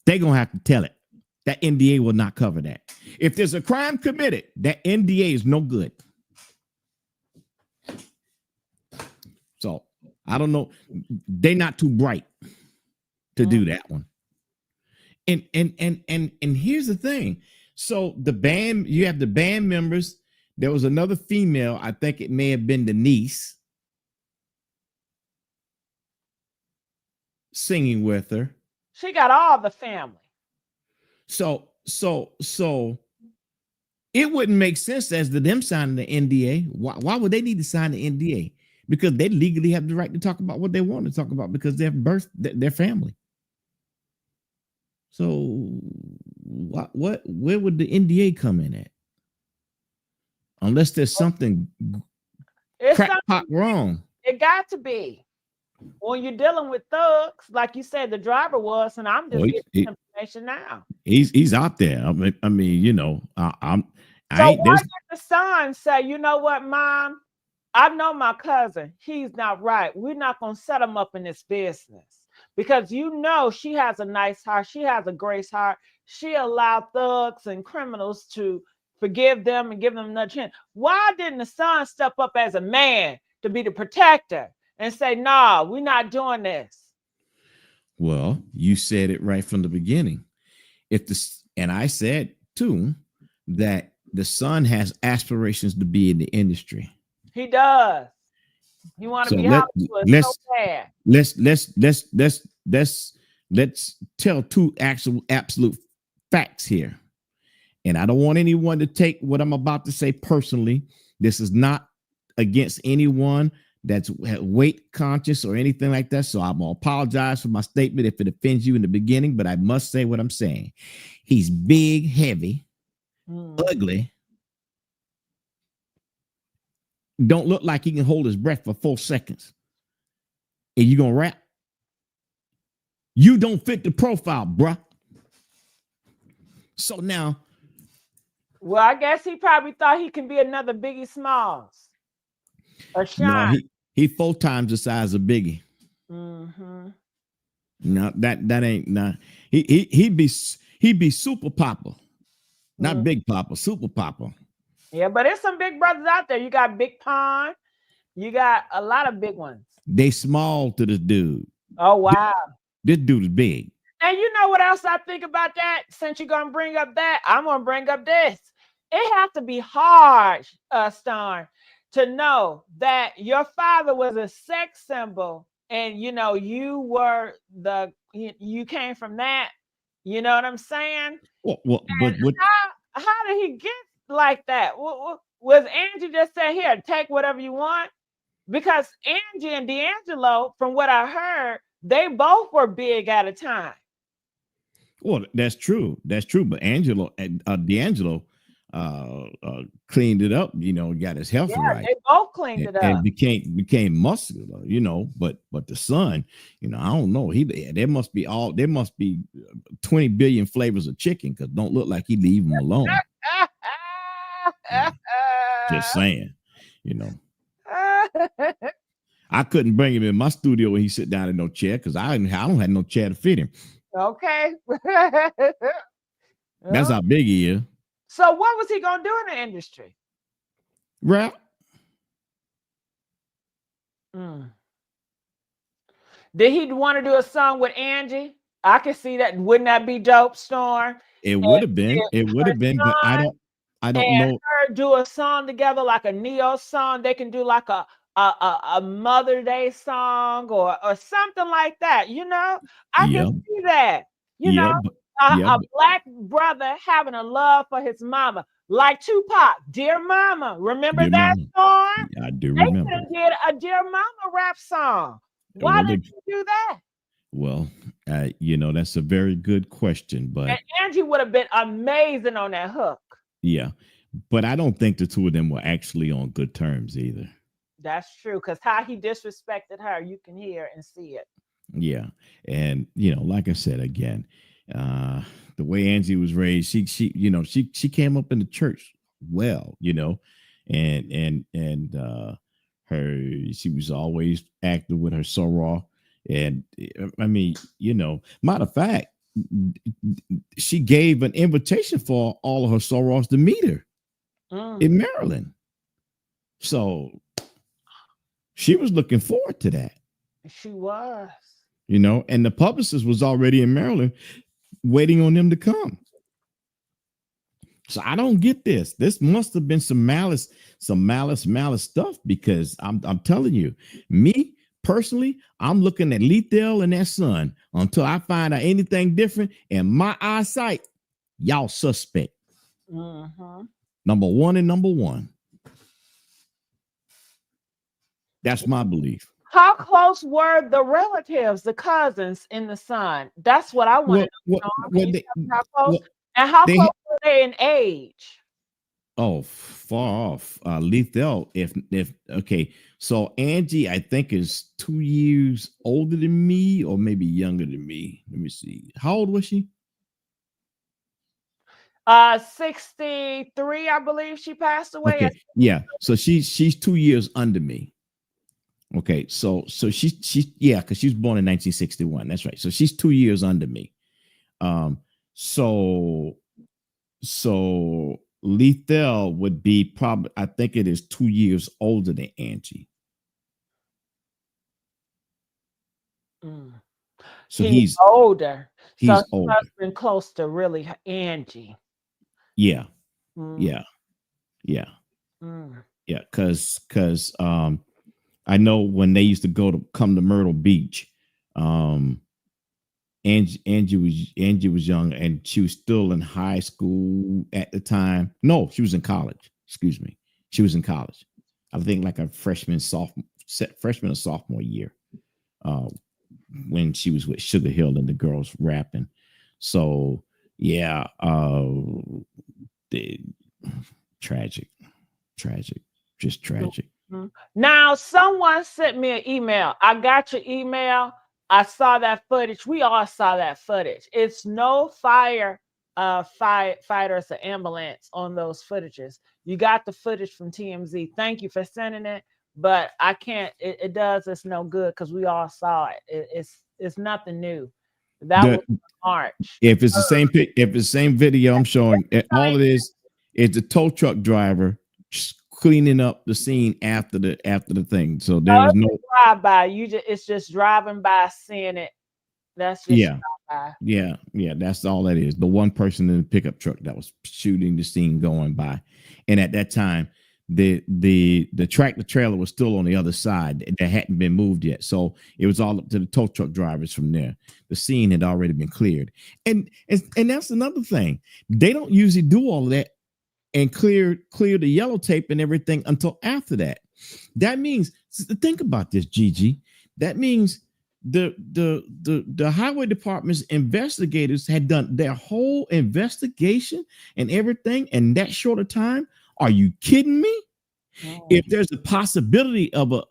They're going to have to tell it. That NDA will not cover that. If there's a crime committed, that NDA is no good. So I don't know. They're not too bright to do that one. And here's the thing. So the band, you have the band members. There was another female. I think it may have been the niece singing with her. She got all the family. So it wouldn't make sense as to them signing the NDA. Why would they need to sign the NDA? Because they legally have the right to talk about what they want to talk about because they've birthed their family. So where would the NDA come in at? Unless there's something crackpot wrong. It got to be. When you're dealing with thugs, like you said, the driver was, and I'm just getting information now. He's out there. I mean, you know, why did the son say, you know what, Mom? I know my cousin. He's not right. We're not going to set him up in this business because you know she has a nice heart. She has a grace heart. She allowed thugs and criminals to forgive them and give them another chance. Why didn't the son step up as a man to be the protector and say, nah, we're not doing this? Well, you said it right from the beginning. And I said too that the son has aspirations to be in the industry. He does. You want to be Hollywood so bad. Let's tell two absolute facts here. And I don't want anyone to take what I'm about to say personally. This is not against anyone that's weight conscious or anything like that. So I'm going to apologize for my statement if it offends you in the beginning, but I must say what I'm saying. He's big, heavy, ugly. Don't look like he can hold his breath for 4 seconds. And you going to rap? You don't fit the profile, bruh. So now. Well, I guess he probably thought he can be another Biggie Smalls. Or Shine. No, he 4 times the size of Biggie. Mm-hmm. No, that ain't not. He'd be Super Papa, not Big Papa, Super Papa. Yeah, but there's some big brothers out there. You got Big Pond. You got a lot of big ones. They small to this dude. Oh, wow. This dude is big. And you know what else I think about that? Since you're going to bring up that, I'm going to bring up this. It has to be hard, Starn, to know that your father was a sex symbol and, you know, you came from that. You know what I'm saying? Well, but how did he get like that? Was Angie just saying, here, take whatever you want? Because Angie and D'Angelo, from what I heard, they both were big at a time. Well, that's true. But D'Angelo cleaned it up, you know, got his health right. They both cleaned it up and became muscular, you know. But the son, you know, I don't know. There must be 20 billion flavors of chicken because don't look like he leave him alone. Just saying, you know. I couldn't bring him in my studio when he sit down in no chair because I don't have no chair to fit him. Okay. That's how big he is. So what was he gonna do in the industry? Rap. Did he want to do a song with Angie? I can see that. Wouldn't that be dope, Storm? It would have been. It would have been, but I don't know. Her do a song together like a Neo song. They can do like a Mother Day song or something like that. You know, I can see that. You know, Yeah, yeah, a black brother having a love for his mama, like Tupac, "Dear Mama." Remember dear that mama. song? Yeah, I do They remember. could have did a "Dear Mama" rap song. Why Well, didn't you do that? well, that's a very good question, And but Angie would have been amazing on that hook. yeah, but I don't think the two of them were actually on good terms either. That's true, because how he disrespected her, you can hear and see it. Yeah, and like I said again, uh, the way Angie was raised, she came up in the church well, and her she was always active with her soror, and I mean, matter of fact, she gave an invitation for all of her sorors to meet her Mm, in Maryland, so she was looking forward to that. she was. And the publicist was already in Maryland waiting on them to come. So I don't get this. This must have been some malice stuff, because I'm telling you, me personally, I'm looking at Lethal and that son until I find out anything different. And my eyesight, y'all suspect. Mm-hmm. Number one and number one. That's my belief. How close were the relatives, the cousins in the son? That's what I want Well, to what, know. Can what you they, tell me how close? well, And how close they were they in age? Oh, far off. Lethal. If okay, so Angie, I think, is 2 years older than me, or maybe younger than me. Let me see. How old was she? 63, I believe she passed away. Okay, yeah. So she's 2 years under me. Okay, so she yeah, because she was born in 1961. That's right. So she's 2 years under me. Um, so so Lethal would be probably, I think it is 2 years older than Angie. Mm. So He's he's older, so he's he must older. have been close to really Angie. Yeah, Mm, yeah, yeah, mm, yeah. Cause I know when they used to come to Myrtle Beach, um, Angie was young, and she was still in high school at the time. No, she was in college. Excuse me, she was in college. I think like a freshman or sophomore year. Uh, when she was with Sugar Hill and the girls rapping. So yeah, the, tragic, tragic, just tragic. mhm. Now, someone sent me an email. I got your email. I saw that footage. We all saw that footage. It's no fighters or ambulance on those footages. You got the footage from TMZ. Thank you for sending it. But I can't. It does us no good because we all saw it. It's nothing new. That The was March. If it's the same if it's the same video I'm showing, all it is the tow truck driver just cleaning up the scene after the thing. So there Oh, was it's no. a drive by. It's just driving by, seeing it. That's just Yeah, drive by. yeah, that's all that is. The one person in the pickup truck that was shooting the scene going by, and at that time, the tractor trailer was still on the other side that hadn't been moved yet. So it was all up to the tow truck drivers from there. The scene had already been cleared, and that's another thing. They don't usually do all of that and clear the yellow tape and everything until after that. That means, think about this, Gigi. That means the highway department's investigators had done their whole investigation and everything in that short of time. Are you kidding me? If Mm. there's a possibility of a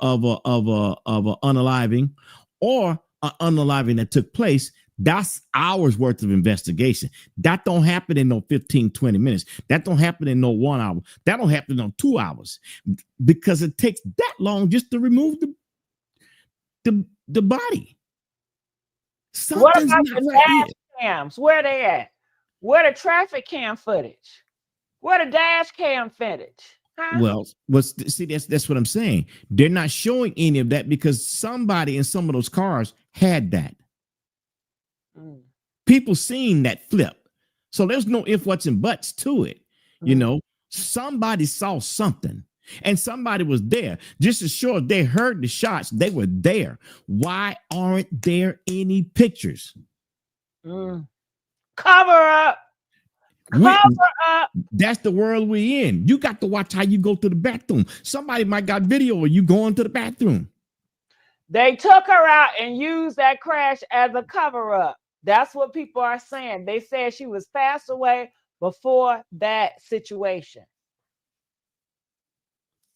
unaliving or an unaliving that took place, that's hours worth of investigation. That don't happen in no 15, 20 minutes. That don't happen in no 1 hour. That don't happen in 2 hours, because it takes that long just to remove the body. What Something's about not the right here. dash cams? Where they at? Where the traffic cam footage? Where the dash cam footage? Huh? Well, see, that's what I'm saying. They're not showing any of that because somebody in some of those cars had that. Mm. People seen that flip. So there's no if, what's, and buts to it. Mm. Somebody saw something, and somebody was there. Just as sure they heard the shots, they were there. Why aren't there any pictures? Mm. Cover up. We, Cover up. that's the world we in. You got to watch how you go to the bathroom. Somebody might got video of you going to the bathroom. They took her out and used that crash as a cover up. That's what people are saying. They said she was passed away before that situation.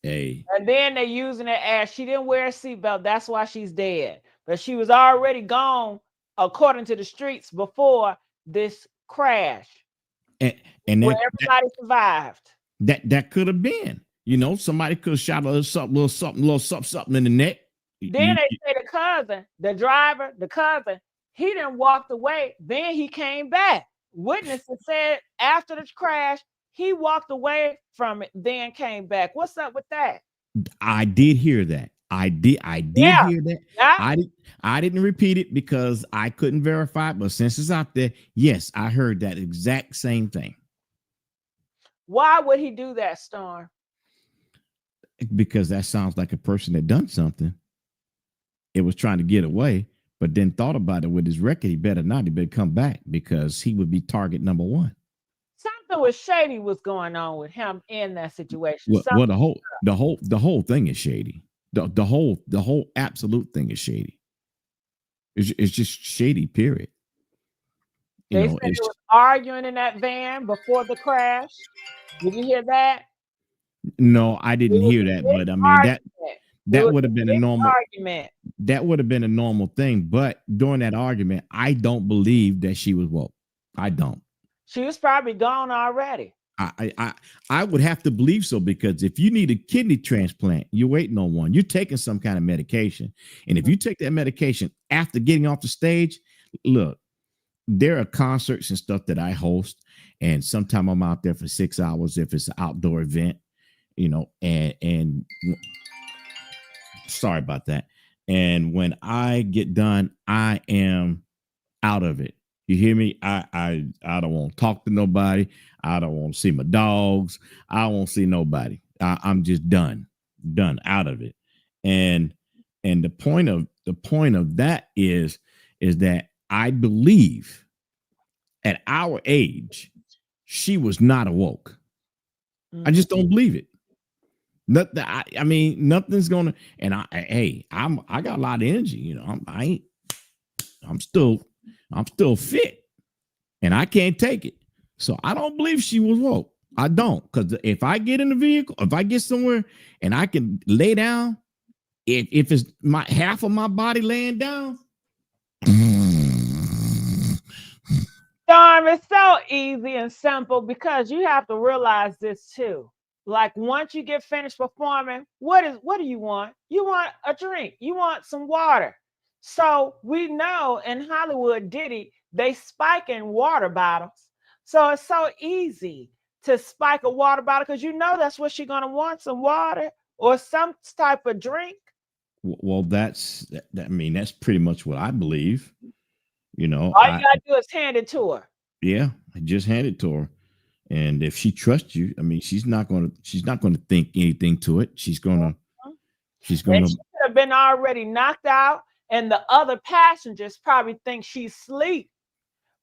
Hey, And then they're using it as she didn't wear a seatbelt. That's why she's dead. But she was already gone, according to the streets, before this crash, and and where everybody survived. that could have been. You know, somebody could have shot a little something in the neck. Then they say the cousin, the driver, the cousin, he didn't walk away. Then he came back. Witnesses said after the crash, he walked away from it, then came back. What's up with that? I did hear that. I did Yeah. hear that. Yeah. I didn't repeat it because I couldn't verify it, but since it's out there, yes, I heard that exact same thing. Why would he do that, Storm? Because that sounds like a person that done something. It was trying to get away, but then thought about it with his record. He better not. He better come back because he would be target number one. Something was shady was going on with him in that situation. Well, the whole thing is shady. The whole absolute thing is shady. It's just shady. Period. They said it was arguing in that van before the crash. Did you hear that? No, I didn't hear that, but I mean that would have been a normal argument. That would have been a normal thing. But during that argument, I don't believe that she was woke. I don't. She was probably gone already. I would have to believe so, because if you need a kidney transplant, you're waiting on one. You're taking some kind of medication, and if you take that medication after getting off the stage, look, there are concerts and stuff that I host, and sometimes I'm out there for 6 hours if it's an outdoor event, you know, and sorry about that. And when I get done, I am out of it. You hear me? I don't want to talk to nobody. I don't want to see my dogs. I won't see nobody. I'm just done out of it. And the point of that is that I believe at our age she was not awoke. I just don't believe it. Nothing. I mean, nothing's gonna. And I got a lot of energy. You know, I'm still fit, and I can't take it. So I don't believe she was woke. I don't, because if I get in the vehicle, if I get somewhere and I can lay down, if it's my half of my body laying down. Storm, it's so easy and simple, because you have to realize this too. Like, once you get finished performing, what do you want? You want a drink. You want some water. So we know in Hollywood, Diddy, they spike in water bottles. So it's so easy to spike a water bottle, because you know that's what she's gonna want, some water or some type of drink. Well, that's pretty much what I believe. You know, all you gotta do is hand it to her. Yeah, I just hand it to her. And if she trusts you, I mean, she's not gonna think anything to it. She's gonna. She could have been already knocked out, and the other passengers probably think she's asleep.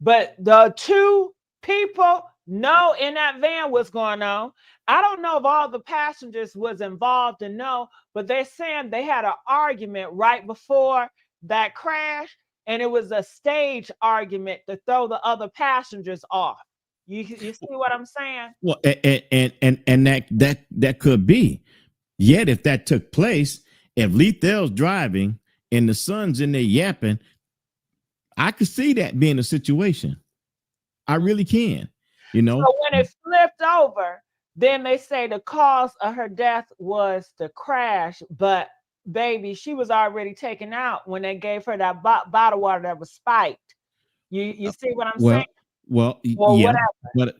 But the two people know in that van what's going on. I don't know if all the passengers was involved and know, but they're saying they had an argument right before that crash, and it was a stage argument to throw the other passengers off. You see what I'm saying? Well, and that could be. Yet, if that took place, if Lethel's driving and the son's in there yapping, I could see that being a situation. I really can. You know, so when it flipped over, then they say the cause of her death was the crash, but baby, she was already taken out when they gave her that bottle water that was spiked. You see what I'm saying? Well, yeah, whatever. But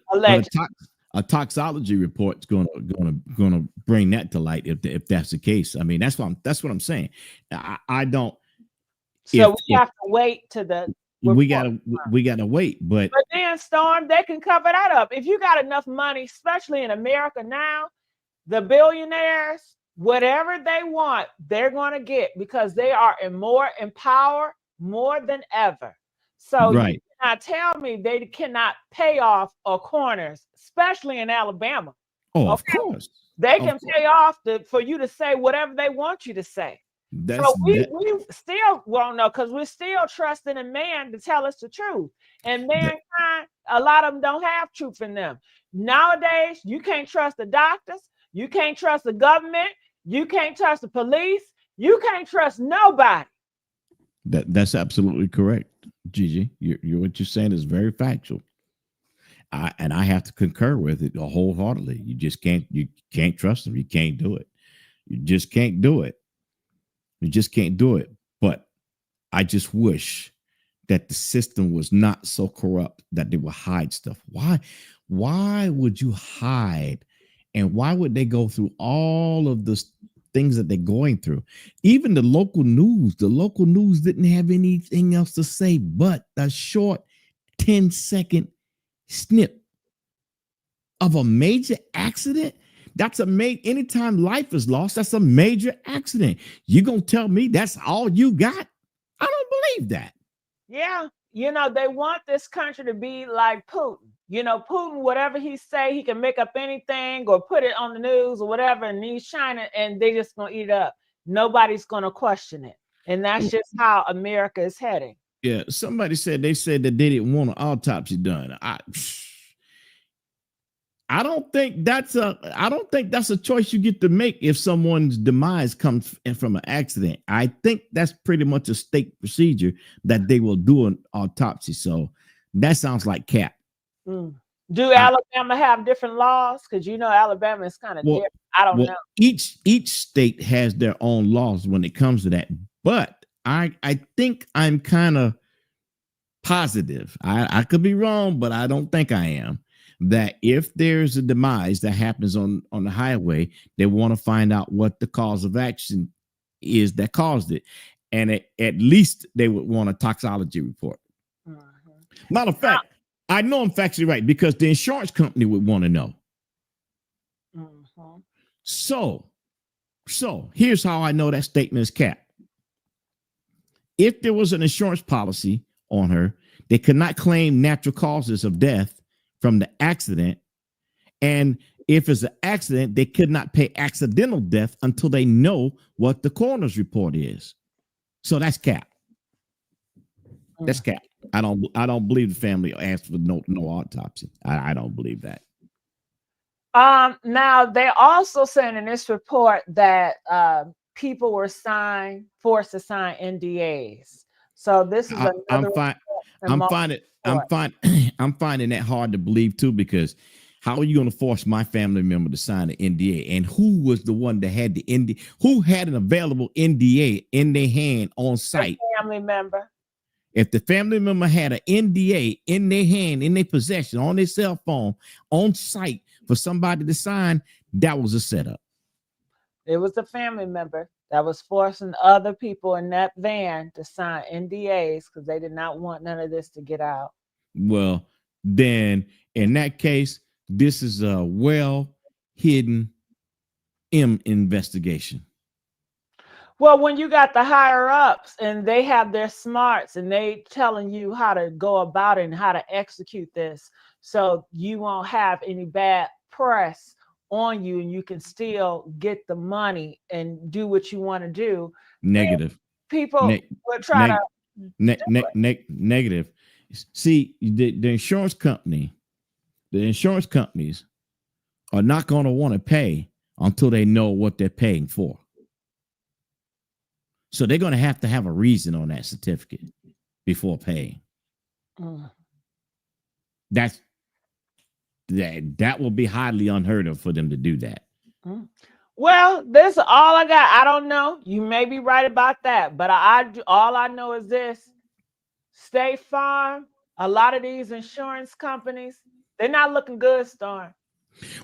a toxology report's gonna bring that to light if that's the case. I mean, that's what I'm saying. I don't. So we have to wait to the. We gotta wait, but then, Storm, they can cover that up if you got enough money, especially in America now. The billionaires, whatever they want, they're going to get, because they are more in power more than ever. So right. cannot tell me they cannot pay off corners, especially in Alabama. Oh, of Okay, course. they Of can course. pay off for you to say whatever they want you to say. That's So we that we still won't know because we're still trusting in man to tell us the truth. And that mankind, a lot of them don't have truth in them. Nowadays, you can't trust the doctors, you can't trust the government, you can't trust the police, you can't trust nobody. that's absolutely correct, Gigi. You're what you're saying is very factual. And I have to concur with it wholeheartedly. You can't trust them. You can't do it. You just can't do it. You just can't do it. But I just wish that the system was not so corrupt that they would hide stuff. Why would you hide? And why would they go through all of the things that they're going through? Even the local news didn't have anything else to say but a short 10-second snip of a major accident. That's a anytime life is lost, that's a major accident. You gonna tell me that's all you got? I don't believe that. Yeah, they want this country to be like Putin. Putin, whatever he say, he can make up anything or put it on the news or whatever, and he's China, and they just gonna eat it up. Nobody's gonna question it, and that's just how America is heading. Yeah, somebody said that they didn't want an autopsy done. I don't think that's a choice you get to make if someone's demise comes from an accident. I think that's pretty much a state procedure that they will do an autopsy. So that sounds like cap. Mm. Do I, Alabama have different laws? Because Alabama is kind of well, different. I don't well, know. each state has their own laws when it comes to that. But I think I'm kind of positive. I could be wrong, but I don't think I am. That if there's a demise that happens on the highway, they want to find out what the cause of action is that caused it, and at least they would want a toxicology report. Mhm. Matter of fact, I know I'm factually right because the insurance company would want to know. Mhm. So here's how I know that statement is cap. If there was an insurance policy on her, they could not claim natural causes of death from the accident. And if it's an accident, they could not pay accidental death until they know what the coroner's report is. So that's cap. That's cap. I don't believe the family asked for no autopsy. I don't believe that. Now they also saying in this report that people were forced to sign NDAs. So this is I'm another fine. report. I'm finding that hard to believe too, because how are you going to force my family member to sign an NDA? And who was the one that had the NDA? Who had an available NDA in their hand on site? Family member. If the family member had an NDA in their hand, in their possession, on their cell phone, on site for somebody to sign, that was a setup. It was a family member that was forcing other people in that van to sign NDAs because they did not want none of this to get out. Well, then in that case, this is a well hidden investigation. Well, when you got the higher ups and they have their smarts and they telling you how to go about it and how to execute this, so you won't have any bad press on you and you can still get the money and do what you want to do, Negative. people Ne- will try to neg- Negative. See, the insurance companies are not going to want to pay until they know what they're paying for. So they're going to have a reason on that certificate before paying. Mm. That will be highly unheard of for them to do that. Mm. Well, this is all I got. I don't know. You may be right about that, but all I know is this: State Farm, a lot of these insurance companies, they're not looking good, Storm.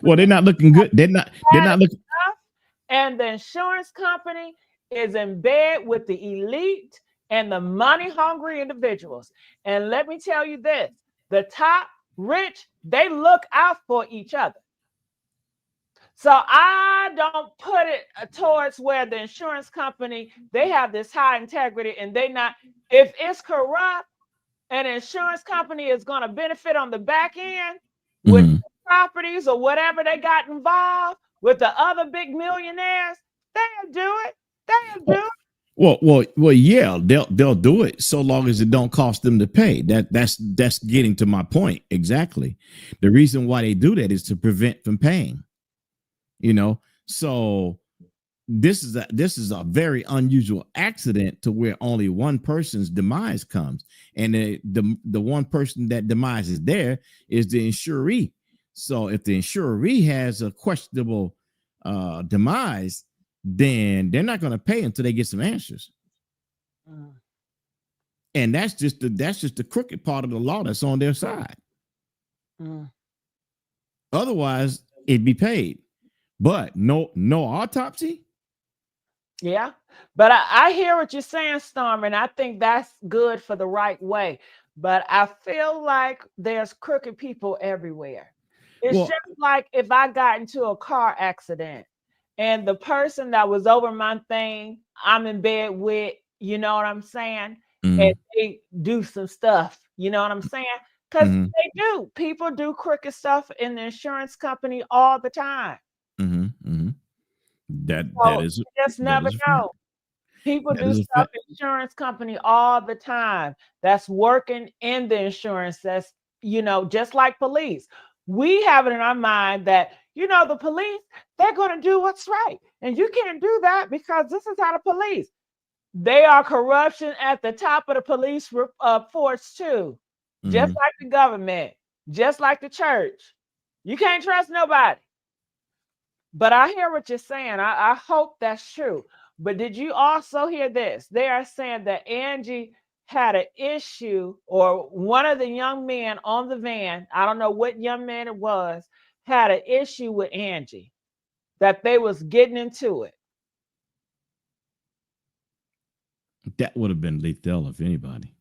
Well, they're not looking good. They're not looking. And the insurance company is in bed with the elite and the money hungry individuals. And let me tell you this: the top rich, they look out for each other. So I don't put it towards where the insurance company, they have this high integrity and they not, if it's corrupt, and the insurance company is going to benefit on the back end with Mhm. properties or whatever they got involved with the other big millionaires, they'll do it. They'll do Oh, it. yeah, they'll do it so long as it don't cost them to pay. That's getting to my point exactly. The reason why they do that is to prevent from paying. You know, so this is a very unusual accident to where only one person's demise comes, and the one person that demise is there is the insuree. So if the insuree has a questionable demise, then they're not going to pay until they get some answers. Mm, And that's just the crooked part of the law that's on their side. mm. Otherwise, it'd be paid, but no autopsy. Yeah. But I hear what you're saying, Storm, and I think that's good for the right way. But I feel like there's crooked people everywhere. It's Well, just like if I got into a car accident and the person that was over my thing, I'm in bed with, you know what I'm saying? And mm, they do some stuff, you know what I'm saying? Because mm-hmm, they do. People do crooked stuff in the insurance company all the time. mm-hmm, mm-hmm. That So that is you just that never is a fact. know. People That do is a stuff fact. in insurance company all the time that's working in the insurance. That's, just like police. We have it in our mind that, the police, they're going to do what's right. And you can't do that because this is how the police. They are corruption at the top of the police force too. Just Mm-hmm. like the government, just like the church. You can't trust nobody. But I hear what you're saying. I hope that's true. But did you also hear this? They are saying that Angie had an issue, or one of the young men on the van, I don't know what young man it was, had an issue with Angie, that they was getting into it. That would have been lethal if anybody,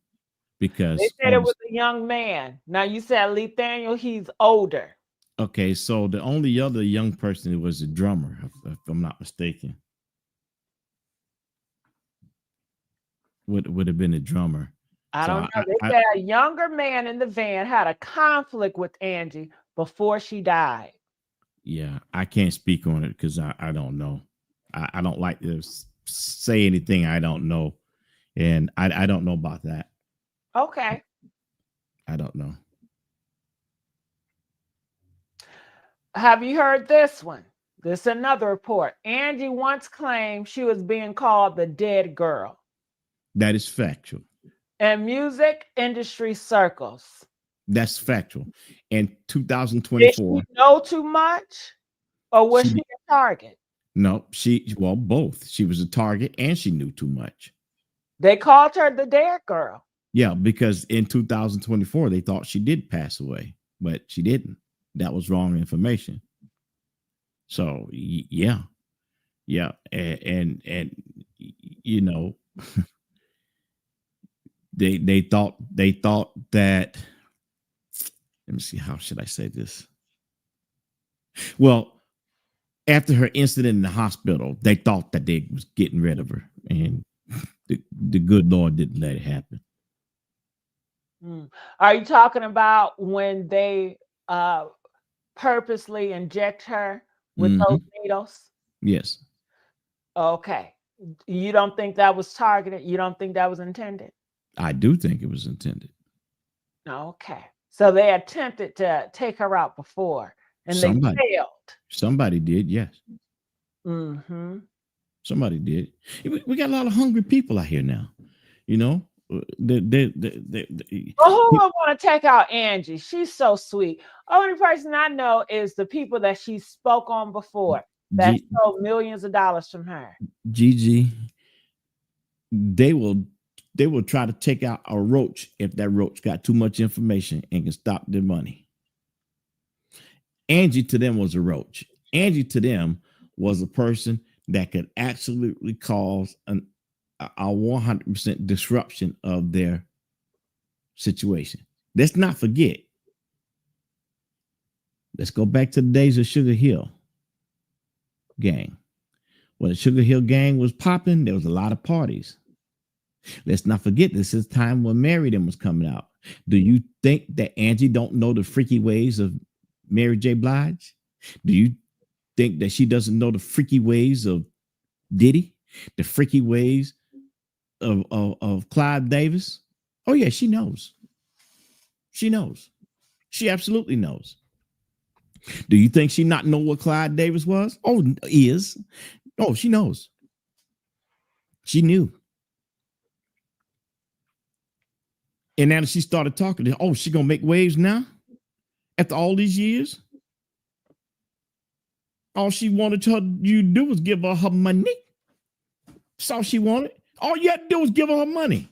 They because said it was a young man. Now you said Nathaniel, he's older. okay, so the only other young person was a drummer, if I'm not mistaken. Would have been a drummer. I So don't know. They I said a younger man in the van had a conflict with Angie before she died. yeah, I can't speak on it because I don't know. I don't like to say anything I don't know, and I don't know about that. Okay. I don't know. Have you heard this one? This is another report. Angie once claimed she was being called the dead girl That is factual. in music industry circles. That's factual. In Did she 2024, know too much or was she she a target? no, she well both. She was a target and she knew too much. They called her the dead girl. Yeah, because in 2024 they thought she did pass away, but she didn't. That was wrong information. So yeah, yeah, and you know they thought that. Let me see. How should I say this? Well, after her incident in the hospital, they thought that they was getting rid of her, and the good Lord didn't let it happen. Mm. Are you talking about when they uh, purposely inject her with those Hmm. needles? Yes, Okay. You don't think that was targeted? You don't think that was intended? I do think it was intended. Okay. So they attempted to take her out before and they Somebody, failed. somebody did. Yes, Mm-hmm. somebody did. We got a lot of hungry people out here now. You know, Well, who would want to take out Angie? She's so sweet. Only person I know is the people that she spoke on before that G, stole millions of dollars from her. Gigi, they will they will try to take out a roach if that roach got too much information and can stop their money. Angie to them was a roach. Angie to them was a person that could absolutely cause a 100% disruption of their situation. Let's not forget. Let's go back to the days of Sugar Hill Gang. When the Sugar Hill Gang was popping, there was a lot of parties. Let's not forget this is time when Mary them was coming out. Do you think that Angie don't know the freaky ways of Mary J. Blige? Do you think that she doesn't know the freaky ways of Diddy? The freaky ways of Clive Davis? Oh yeah, she knows. She knows. She absolutely knows. Do you think she not know what Clive Davis was? Oh, is. Oh, she knows. She knew. And now that she started talking, oh, she gonna make waves now? After all these years? All she wanted you to do was give her money. That's all she wanted. All you had to do was give her money.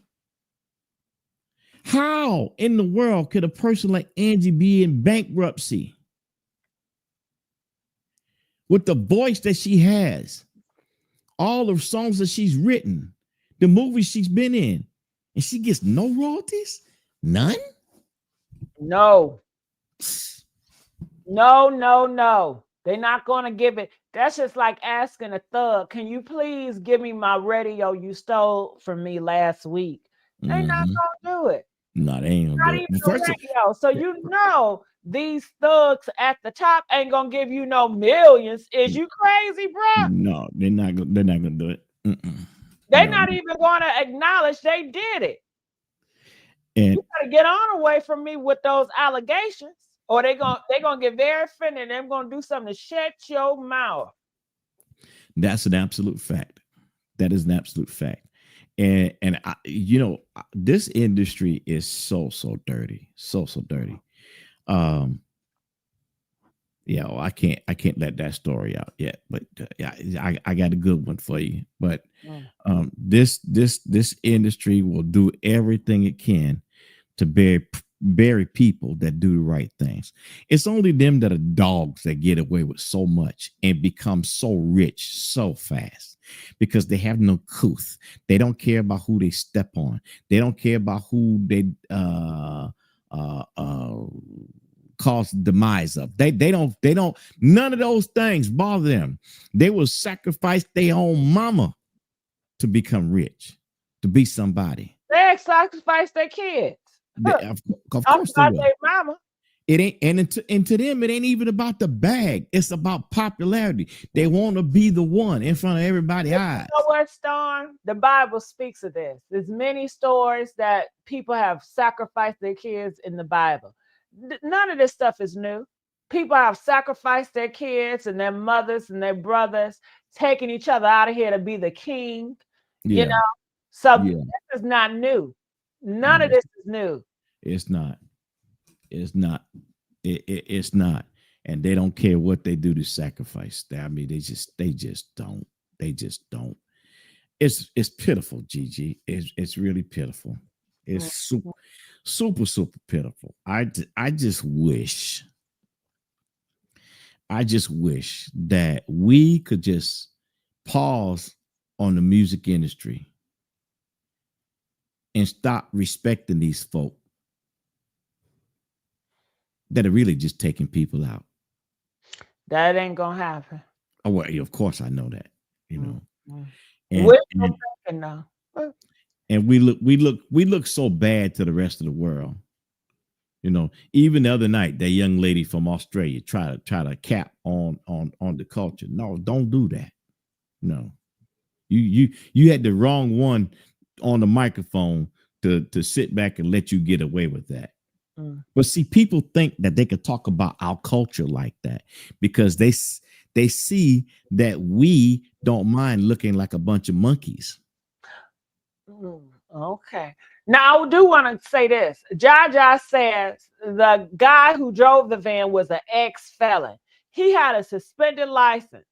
How in the world could a person like Angie be in bankruptcy with the voice that she has, all the songs that she's written, the movies she's been in, and she gets no royalties? None? No. No. They're not going to give it. That's just like asking a thug, can you please give me my radio you stole from me last week? They're not going to do it. No, they ain't gonna do it. Not even the radio. So you know these thugs at the top ain't gonna give you no millions. Is you crazy, bro? No, they're not gonna do it. They're not even gonna acknowledge they did it. And you gotta get on away from me with those allegations, or they're gonna get very offended and they're gonna do something to shut your mouth. That's an absolute fact. That is an absolute fact. And I, this industry is so dirty, so dirty. Yeah, well, I can't let that story out yet, but I got a good one for you. But this industry will do everything it can to bury people that do the right things. It's only them that are dogs that get away with so much and become so rich so fast because they have no couth. They don't care about who they step on. They don't care about who they cause demise of. They don't none of those things bother them. They will sacrifice their own mama to become rich, to be somebody. They sacrifice their kids. Of course they will. Their mama. It ain't, and to them, it ain't even about the bag. It's about popularity. They want to be the one in front of everybody's eyes. You know what, Storm? The Bible speaks of this. There's many stories that people have sacrificed their kids in the Bible. None of this stuff is new. People have sacrificed their kids and their mothers and their brothers, taking each other out of here to be the king. Yeah. You know, so this is not new. None of this is new. It's not. It's not. It's not. And they don't care what they do to sacrifice. I mean, they just don't. They just don't. It's pitiful, Gigi. It's really pitiful. It's super pitiful. I just wish that we could just pause on the music industry and stop respecting these folk that are really just taking people out. That ain't gonna happen. Oh, well, of course I know that, you know. And we look so bad to the rest of the world. You know, even the other night, that young lady from Australia try to cap on the culture. No, don't do that. No. You had the wrong one on the microphone to sit back and let you get away with that. But see, people think that they could talk about our culture like that because they see that we don't mind looking like a bunch of monkeys. Okay. Now I do want to say this. Jaja says the guy who drove the van was an ex-felon. He had a suspended license.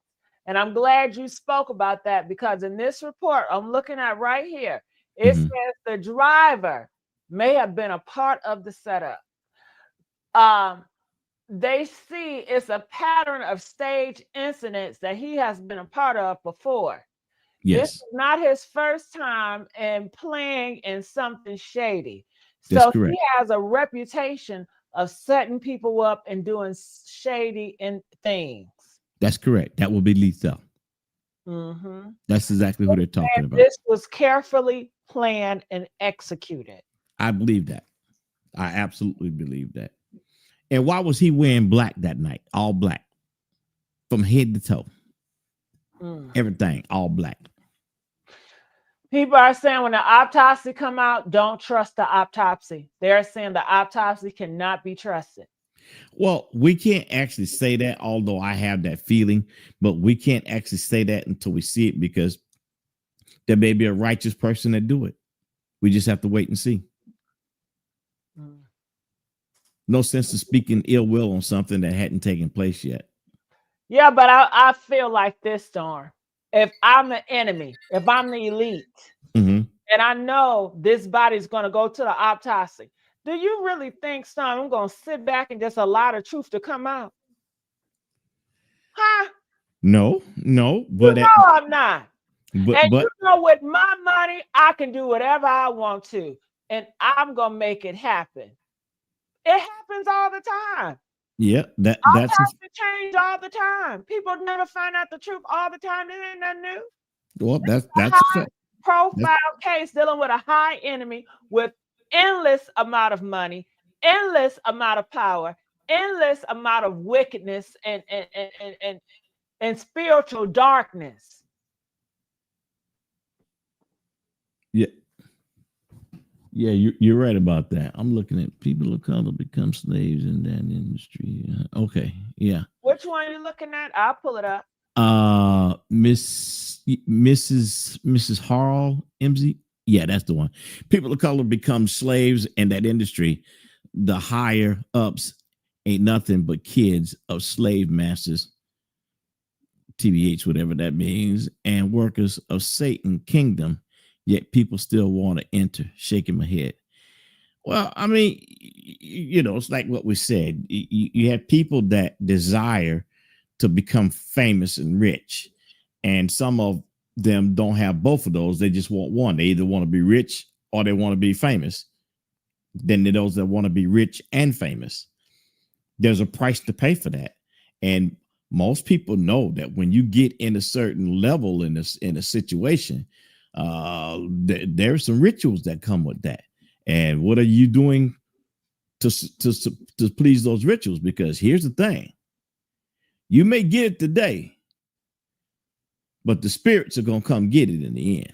And I'm glad you spoke about that because in this report I'm looking at right here, it says the driver may have been a part of the setup. They see it's a pattern of stage incidents that he has been a part of before. Yes. This is not his first time in playing in something shady. That's so correct. He has a reputation of setting people up and doing shady things. That's correct. That will be lethal. That's exactly who they're talking about. This was carefully planned and executed. I believe that. I absolutely believe that. And why was he wearing black that night? All black from head to toe. Mm. Everything all black. People are saying when the autopsy come out, don't trust the autopsy. They're saying the autopsy cannot be trusted. Well, we can't actually say that, although I have that feeling, but we can't actually say that until we see it because there may be a righteous person that do it. We just have to wait and see. Mm. No sense in speaking ill will on something that hadn't taken place yet. Yeah, but I feel like this, Storm. If I'm the enemy, if I'm the elite, Mm-hmm. and I know this body's going to go to the autopsy, do you really think, Storm, I'm going to sit back and just allow the truth to come out? Huh? No, no, You know I'm not. And you but know, with my money, I can do whatever I want to, and I'm going to make it happen. It happens all the time. yeah, that's Autopsy change all the time. People never find out the truth all the time. This ain't nothing new. well, A that's a high fact. That's, profile case dealing with a high enemy with endless amount of money, endless amount of power, endless amount of wickedness and spiritual darkness. yeah, yeah, you're right about that. I'm looking at people of color become slaves in that industry. Okay, yeah. Which one are you looking at? I'll pull it up. Mrs. Harl MZ. Yeah, that's the one. People of color become slaves in that industry. The higher ups ain't nothing but kids of slave masters, TBH, whatever that means, and workers of Satan kingdom. Yet people still want to enter. Shaking my head. Well, I mean, it's like what we said. You have people that desire to become famous and rich, and some of them don't have both of those. They just want one. They either want to be rich or they want to be famous. Then there are those that want to be rich and famous. There's a price to pay for that, and most people know that when you get in a certain level in a situation, there's some rituals that come with that. And what are you doing to please those rituals? Because here's the thing: you may get it today, but the spirits are gonna come get it in the end.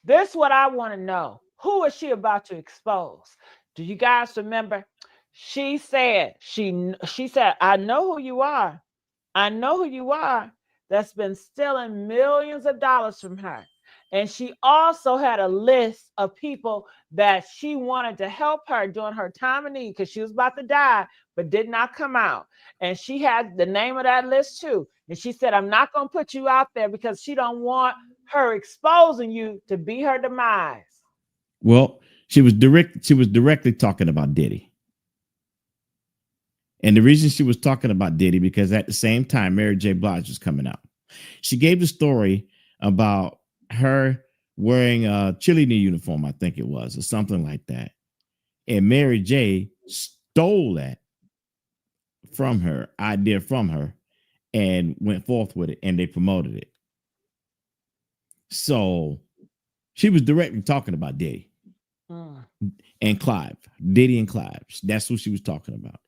This is what I want to know. Who is she about to expose? Do you guys remember? She said, I know who you are. I know who you are. That's been stealing millions of dollars from her. And she also had a list of people that she wanted to help her during her time of need because she was about to die, but did not come out. And she had the name of that list too. And she said, I'm not going to put you out there because she don't want her exposing you to be her demise. Well, she was directly talking about Diddy. And the reason she was talking about Diddy, because at the same time, Mary J. Blige was coming out. She gave the story about her wearing a cheerleading uniform, I think it was, or something like that. And Mary J. stole that idea from her, and went forth with it, and they promoted it. So she was directly talking about Diddy and Clive. Diddy and Clive. That's what she was talking about.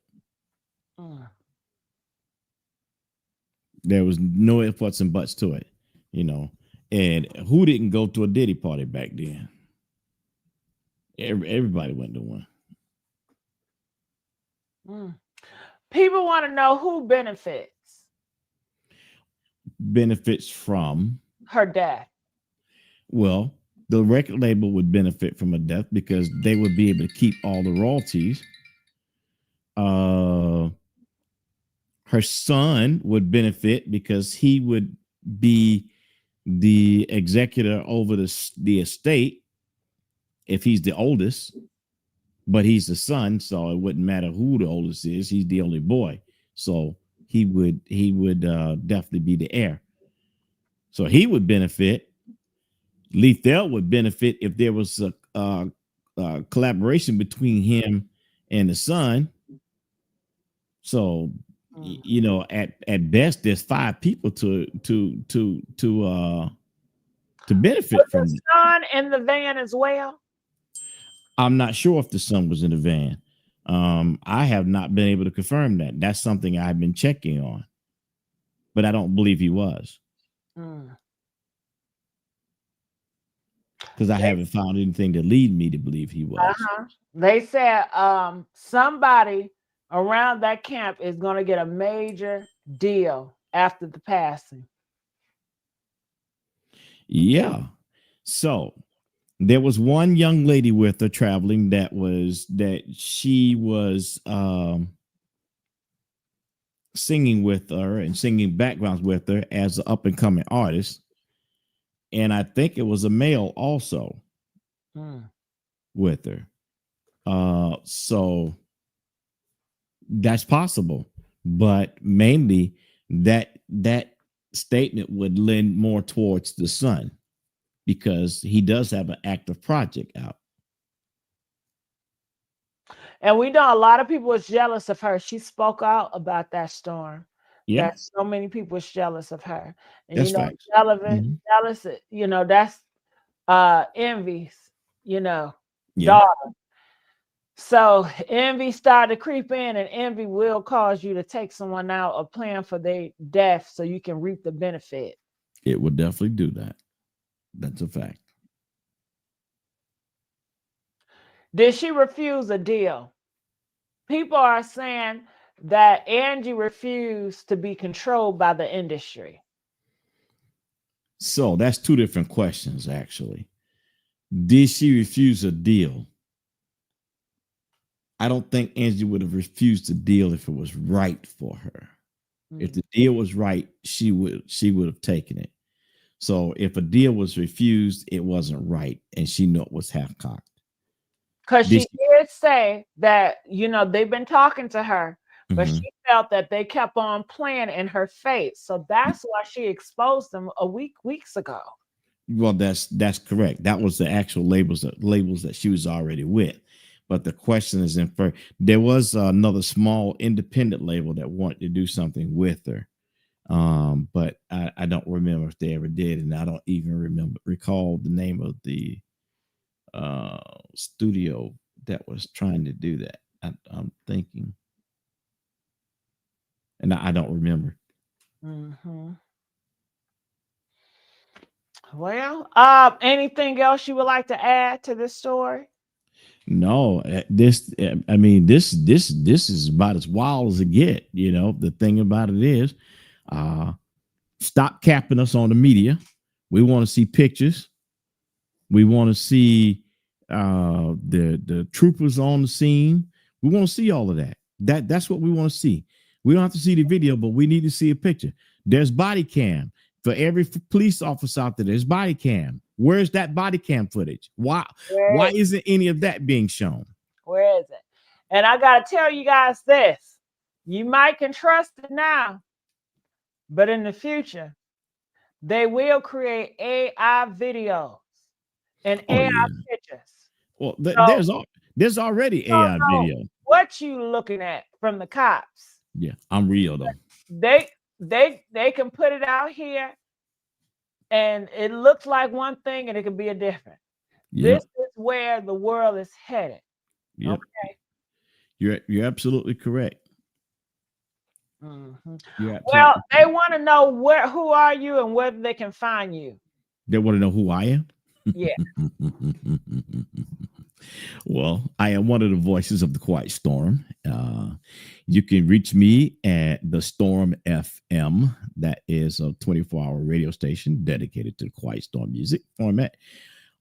There was no ifs, buts, and buts to it, And who didn't go to a Diddy party back then? Everybody went to one. People want to know who benefits. Benefits from her death. Well, the record label would benefit from a death because they would be able to keep all the royalties. Her son would benefit because he would be the executor over the estate if he's the oldest, but he's the son, so it wouldn't matter who the oldest is. He's the only boy, so he would definitely be the heir. So he would benefit. Lethal would benefit if there was a collaboration between him and the son. So at best, there's 5 people to benefit was from the son in the van as well. I'm not sure if the son was in the van. I have not been able to confirm that. That's something I've been checking on, but I don't believe he was Mm. because I They, haven't found anything to lead me to believe he was. uh-huh. They said somebody around that camp is going to get a major deal after the passing. Yeah. So there was one young lady with her traveling that she was singing with her and singing backgrounds with her as an up and coming artist. And I think it was a male also Mm. with her. So that's possible, but mainly that statement would lend more towards the son because he does have an active project out. And we know a lot of people was jealous of her. She spoke out about that storm. Yeah, That so many people was jealous of her. And that's facts. Mhm. jealous, that's envy's, you know, Yeah, daughter. So envy started to creep in, and envy will cause you to take someone out or plan for their death so you can reap the benefit. it would definitely do that. That's a fact. Did she refuse a deal? People are saying that Angie refused to be controlled by the industry. So that's two different questions, actually. Did she refuse a deal? I don't think Angie would have refused a deal if it was right for her. If Mm. the deal was right, she would have taken it. So if a deal was refused, it wasn't right, and she knew it was half cocked. Because Did she she? did say that, they've been talking to her, but Mhm. she felt that they kept on playing in her face. So that's why she exposed them weeks ago. Well, that's correct. That was the actual labels that she was already with. But the question is there was another small independent label that wanted to do something with her. But I don't remember if they ever did, and I don't even recall the name of the studio that was trying to do that. I'm thinking, and I don't remember. Hmm. Well, anything else you would like to add to this story? No, I mean, this is about as wild as it get. The thing about it is, uh, stop capping us on the media. We want to see pictures. We want to see the troopers on the scene. We want to see all of that. That's what we want to see. We don't have to see the video, but we need to see a picture. There's body cam for every police officer out there. There's body cam. Where's that body cam footage? Why Where isn't any of that being shown? where is it? And I gotta tell you guys this: you might can trust it now, but in the future, they will create AI videos and Oh AI yeah. pictures. Well, So there's already don't AI know video. what you looking at from the cops. Yeah, I'm real though. They they can put it out here and it looks like one thing and it can be a different. This Yep, is where the world is headed. yep. Okay. You're absolutely correct. Mhm. You're Well, absolutely they correct. want to know who are you and whether they can find you. They want to know who I am. Yeah. Well, I am one of the voices of the Quiet Storm. You can reach me at the Storm FM. That is a 24-hour radio station dedicated to the Quiet Storm music format,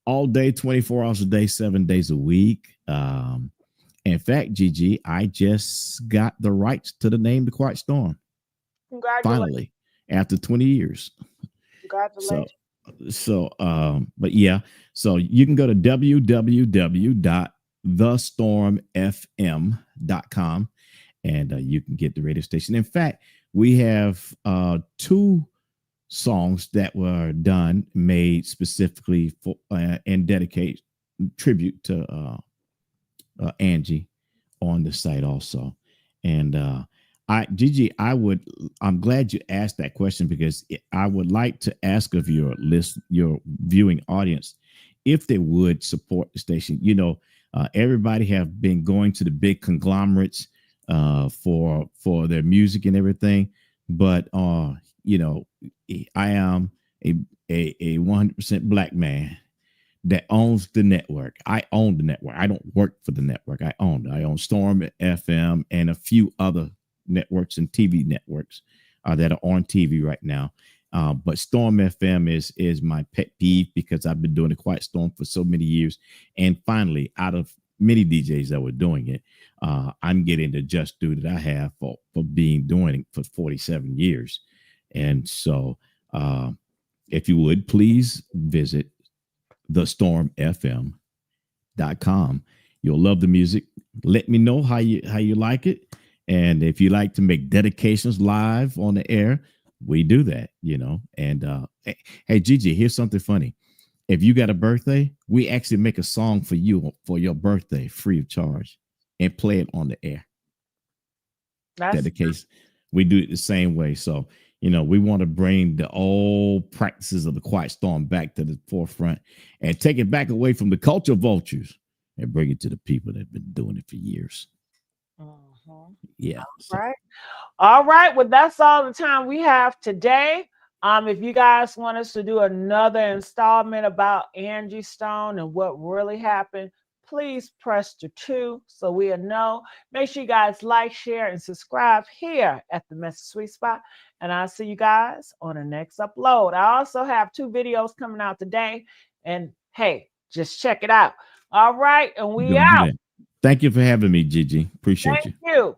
all day, 24 hours a day, 7 days a week. In fact, Gigi, I just got the rights to the name the Quiet Storm Congratulations. finally after 20 years. So Congratulations. but yeah, so you can go to www.thestormfm.com and you can get the radio station. In fact, we have two songs that were made specifically for and dedicate tribute to Angie on the site also. And Gigi, I'm glad you asked that question because I would like to ask of your viewing audience, if they would support the station. Everybody have been going to the big conglomerates for their music and everything, but you know, I am a 100% black man that owns the network. I own the network. I don't work for the network. I own it. I own Storm FM and a few other networks and TV networks that are on TV right now. But Storm FM is my pet peeve because I've been doing the Quiet Storm for so many years. And finally, out of many DJs that were doing it, I'm getting the just due that I have for being doing it for 47 years. And so if you would please visit thestormfm.com. You'll love the music. Let me know how you like it. And if you like to make dedications live on the air, we do that, you know. And hey, Gigi, here's something funny. If you got a birthday, we actually make a song for you for your birthday free of charge and play it on the air. That's Dedication. We do it the same way. So, you know, we want to bring the old practices of the Quiet Storm back to the forefront and take it back away from the culture vultures and bring it to the people that have been doing it for years. Yeah. So. right. All right. Well, that's all the time we have today. If you guys want us to do another installment about Angie Stone and what really happened, please press the 2 so we'll know. Make sure you guys like, share, and subscribe here at the Message Sweet Spot. And I'll see you guys on the next upload. I also have 2 videos coming out today. And hey, just check it out. All right. And we Gonna do out. that. Thank you for having me, Gigi. Appreciate Thank you. you.